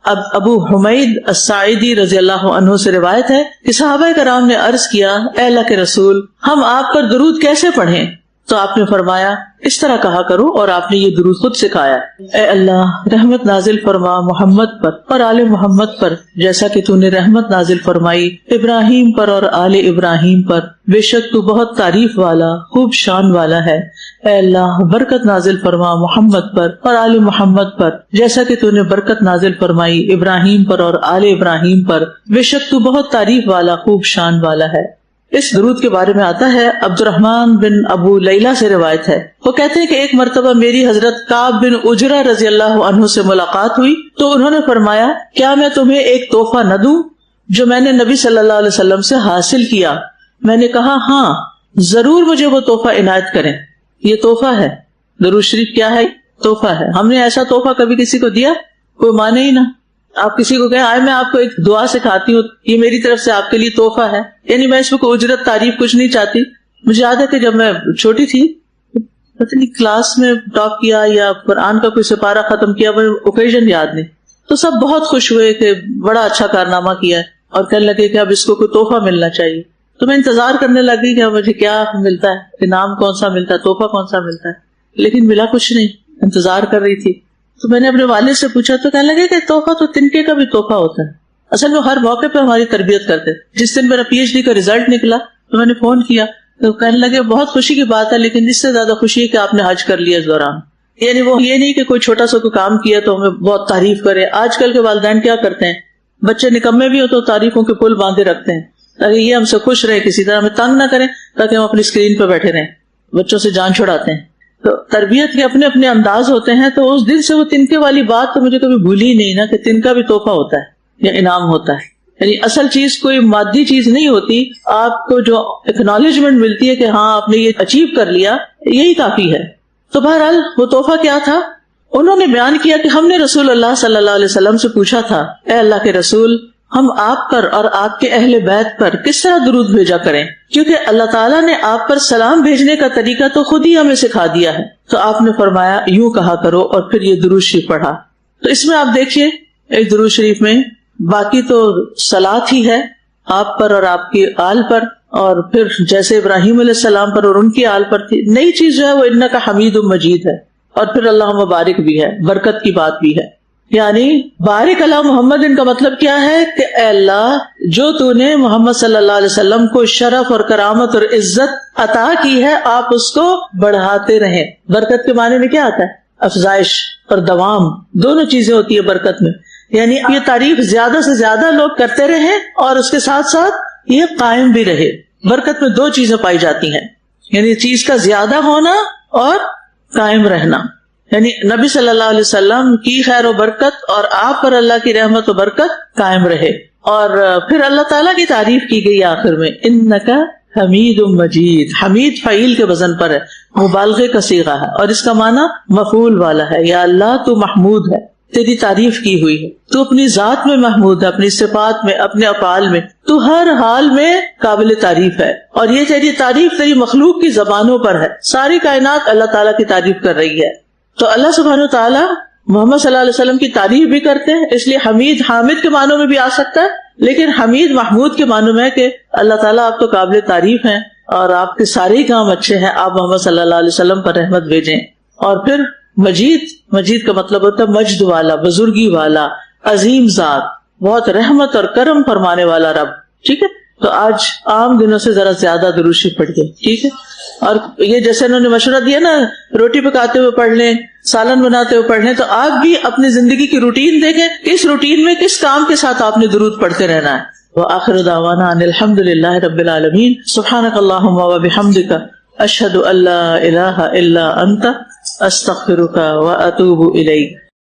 اب ابو حمید الساعدی رضی اللہ عنہ سے روایت ہے کہ صحابہ کرام نے عرض کیا، اے اللہ کے رسول، ہم آپ پر درود کیسے پڑھیں؟ تو آپ نے فرمایا اس طرح کہا کرو، اور آپ نے یہ درود خود سکھایا. اے اللہ رحمت نازل فرما محمد پر اور آل محمد پر، جیسا کہ تو نے رحمت نازل فرمائی ابراہیم پر اور آل ابراہیم پر، بے شک تو بہت تعریف والا خوب شان والا ہے. اے اللہ برکت نازل فرما محمد پر اور آل محمد پر، جیسا کہ تو نے برکت نازل فرمائی ابراہیم پر اور آل ابراہیم پر، بے شک تو بہت تعریف والا خوب شان والا ہے. اس درود کے بارے میں آتا ہے، عبد الرحمن بن ابو لیلہ سے روایت ہے، وہ کہتے ہیں کہ ایک مرتبہ میری حضرت کعب بن عجرہ رضی اللہ عنہ سے ملاقات ہوئی تو انہوں نے فرمایا، کیا میں تمہیں ایک تحفہ نہ دوں جو میں نے نبی صلی اللہ علیہ وسلم سے حاصل کیا؟ میں نے کہا ہاں ضرور، مجھے وہ تحفہ عنایت کریں. یہ تحفہ ہے، درود شریف کیا ہے؟ تحفہ ہے. ہم نے ایسا تحفہ کبھی کسی کو دیا؟ کوئی مانے ہی نہ. آپ کسی کو کہیں آئے میں آپ کو ایک دعا سکھاتی ہوں، یہ میری طرف سے آپ کے لیے تحفہ ہے، یعنی میں اس میں کوئی اجرت تعریف کچھ نہیں چاہتی. مجھے یاد ہے کہ جب میں چھوٹی تھی، پتہ نہیں کلاس میں ٹاپ کیا یا قرآن کا کوئی سپارہ ختم کیا، مجھے اوکیزن یاد نہیں، تو سب بہت خوش ہوئے کہ بڑا اچھا کارنامہ کیا ہے، اور کہنے لگے کہ اب اس کو کوئی تحفہ ملنا چاہیے. تو میں انتظار کرنے لگی کہ مجھے کیا ملتا ہے، انعام کون سا ملتا ہے، تحفہ کون سا ملتا ہے، لیکن ملا کچھ نہیں. انتظار کر رہی تھی تو میں نے اپنے والد سے پوچھا تو کہنے لگے کہ تحفہ تو تنکے کا بھی تحفہ ہوتا ہے. اصل میں ہر موقع پہ ہماری تربیت کرتے. جس دن میرا PhD کا رزلٹ نکلا تو میں نے فون کیا تو کہنے لگے بہت خوشی کی بات ہے، لیکن اس سے زیادہ خوشی ہے کہ آپ نے حج کر لیا اس دوران. یعنی وہ یہ نہیں کہ کوئی چھوٹا سا کوئی کام کیا تو ہمیں بہت تعریف کرے. آج کل کے والدین کیا کرتے ہیں، بچے نکمے بھی ہو تو تعریفوں کے پل باندھے رکھتے ہیں تاکہ یہ ہم سے خوش رہے، کسی طرح ہمیں تنگ نہ کریں تاکہ ہم اپنی اسکرین پہ بیٹھے رہیں. بچوں سے جان چھڑاتے ہیں. تو تربیت کے اپنے اپنے انداز ہوتے ہیں. تو اس دن سے وہ تنکے والی بات تو مجھے کبھی بھولی ہی نہیں نا، کہ تنکا بھی تحفہ ہوتا ہے یا انعام ہوتا ہے. یعنی اصل چیز کوئی مادی چیز نہیں ہوتی، آپ کو جو اکنالجمنٹ ملتی ہے کہ ہاں آپ نے یہ اچیو کر لیا، یہی کافی ہے. تو بہرحال وہ تحفہ کیا تھا؟ انہوں نے بیان کیا کہ ہم نے رسول اللہ صلی اللہ علیہ وسلم سے پوچھا تھا، اے اللہ کے رسول، ہم آپ پر اور آپ کے اہل بیت پر کس طرح درود بھیجا کریں، کیونکہ اللہ تعالیٰ نے آپ پر سلام بھیجنے کا طریقہ تو خود ہی ہمیں سکھا دیا ہے. تو آپ نے فرمایا یوں کہا کرو، اور پھر یہ درود شریف پڑھا. تو اس میں آپ دیکھیے ایک درود شریف میں باقی تو صلات ہی ہے آپ پر اور آپ کی آل پر، اور پھر جیسے ابراہیم علیہ السلام پر اور ان کی آل پر تھی. نئی چیز جو ہے وہ انکا حمید مجید ہے، اور پھر اللہ مبارک بھی ہے، برکت کی بات بھی ہے. یعنی بارک اللہ محمد، ان کا مطلب کیا ہے کہ اے اللہ جو تو نے محمد صلی اللہ علیہ وسلم کو شرف اور کرامت اور عزت عطا کی ہے، آپ اس کو بڑھاتے رہیں. برکت کے معنی میں کیا آتا ہے؟ افزائش اور دوام، دونوں چیزیں ہوتی ہے برکت میں. یعنی یہ تعریف زیادہ سے زیادہ لوگ کرتے رہیں اور اس کے ساتھ ساتھ یہ قائم بھی رہے. برکت میں دو چیزیں پائی جاتی ہیں، یعنی چیز کا زیادہ ہونا اور قائم رہنا. یعنی نبی صلی اللہ علیہ وسلم کی خیر و برکت اور آپ پر اللہ کی رحمت و برکت قائم رہے. اور پھر اللہ تعالیٰ کی تعریف کی گئی آخر میں، انکا حمید مجید. حمید فعیل کے وزن پر ہے، مبالغے کا صیغہ ہے، اور اس کا معنی مفعول والا ہے. یا اللہ تو محمود ہے، تیری تعریف کی ہوئی ہے، تو اپنی ذات میں محمود ہے، اپنی صفات میں، اپنے افعال میں، تو ہر حال میں قابل تعریف ہے. اور یہ تیری تعریف تیری مخلوق کی زبانوں پر ہے. ساری کائنات اللہ تعالیٰ کی تعریف کر رہی ہے. تو اللہ سبحانہ و تعالیٰ محمد صلی اللہ علیہ وسلم کی تعریف بھی کرتے ہیں، اس لیے حمید حامد کے معنوں میں بھی آ سکتا ہے، لیکن حمید محمود کے معنوں میں ہے کہ اللہ تعالیٰ آپ تو قابل تعریف ہیں اور آپ کے سارے ہی کام اچھے ہیں، آپ محمد صلی اللہ علیہ وسلم پر رحمت بھیجیں. اور پھر مجید کا مطلب ہوتا ہے مجد والا، بزرگی والا، عظیم ذات، بہت رحمت اور کرم فرمانے والا رب. ٹھیک ہے، تو آج عام دنوں سے ذرا زیادہ درود شریف پڑھیے. ٹھیک ہے، اور یہ جیسے انہوں نے مشورہ دیا نا، روٹی پکاتے ہوئے پڑھ لیں، سالن بناتے ہوئے پڑھ لیں، تو آپ بھی اپنی زندگی کی روٹین دیکھیں، کس روٹین میں کس کام کے ساتھ آپ نے درود پڑھتے رہنا ہے. وآخر دعوانا ان الحمد للہ رب العالمین. سبحانک اللہم وبحمدک، اشہد ان لا الہ الا انت، استغفرک واتوب الیک.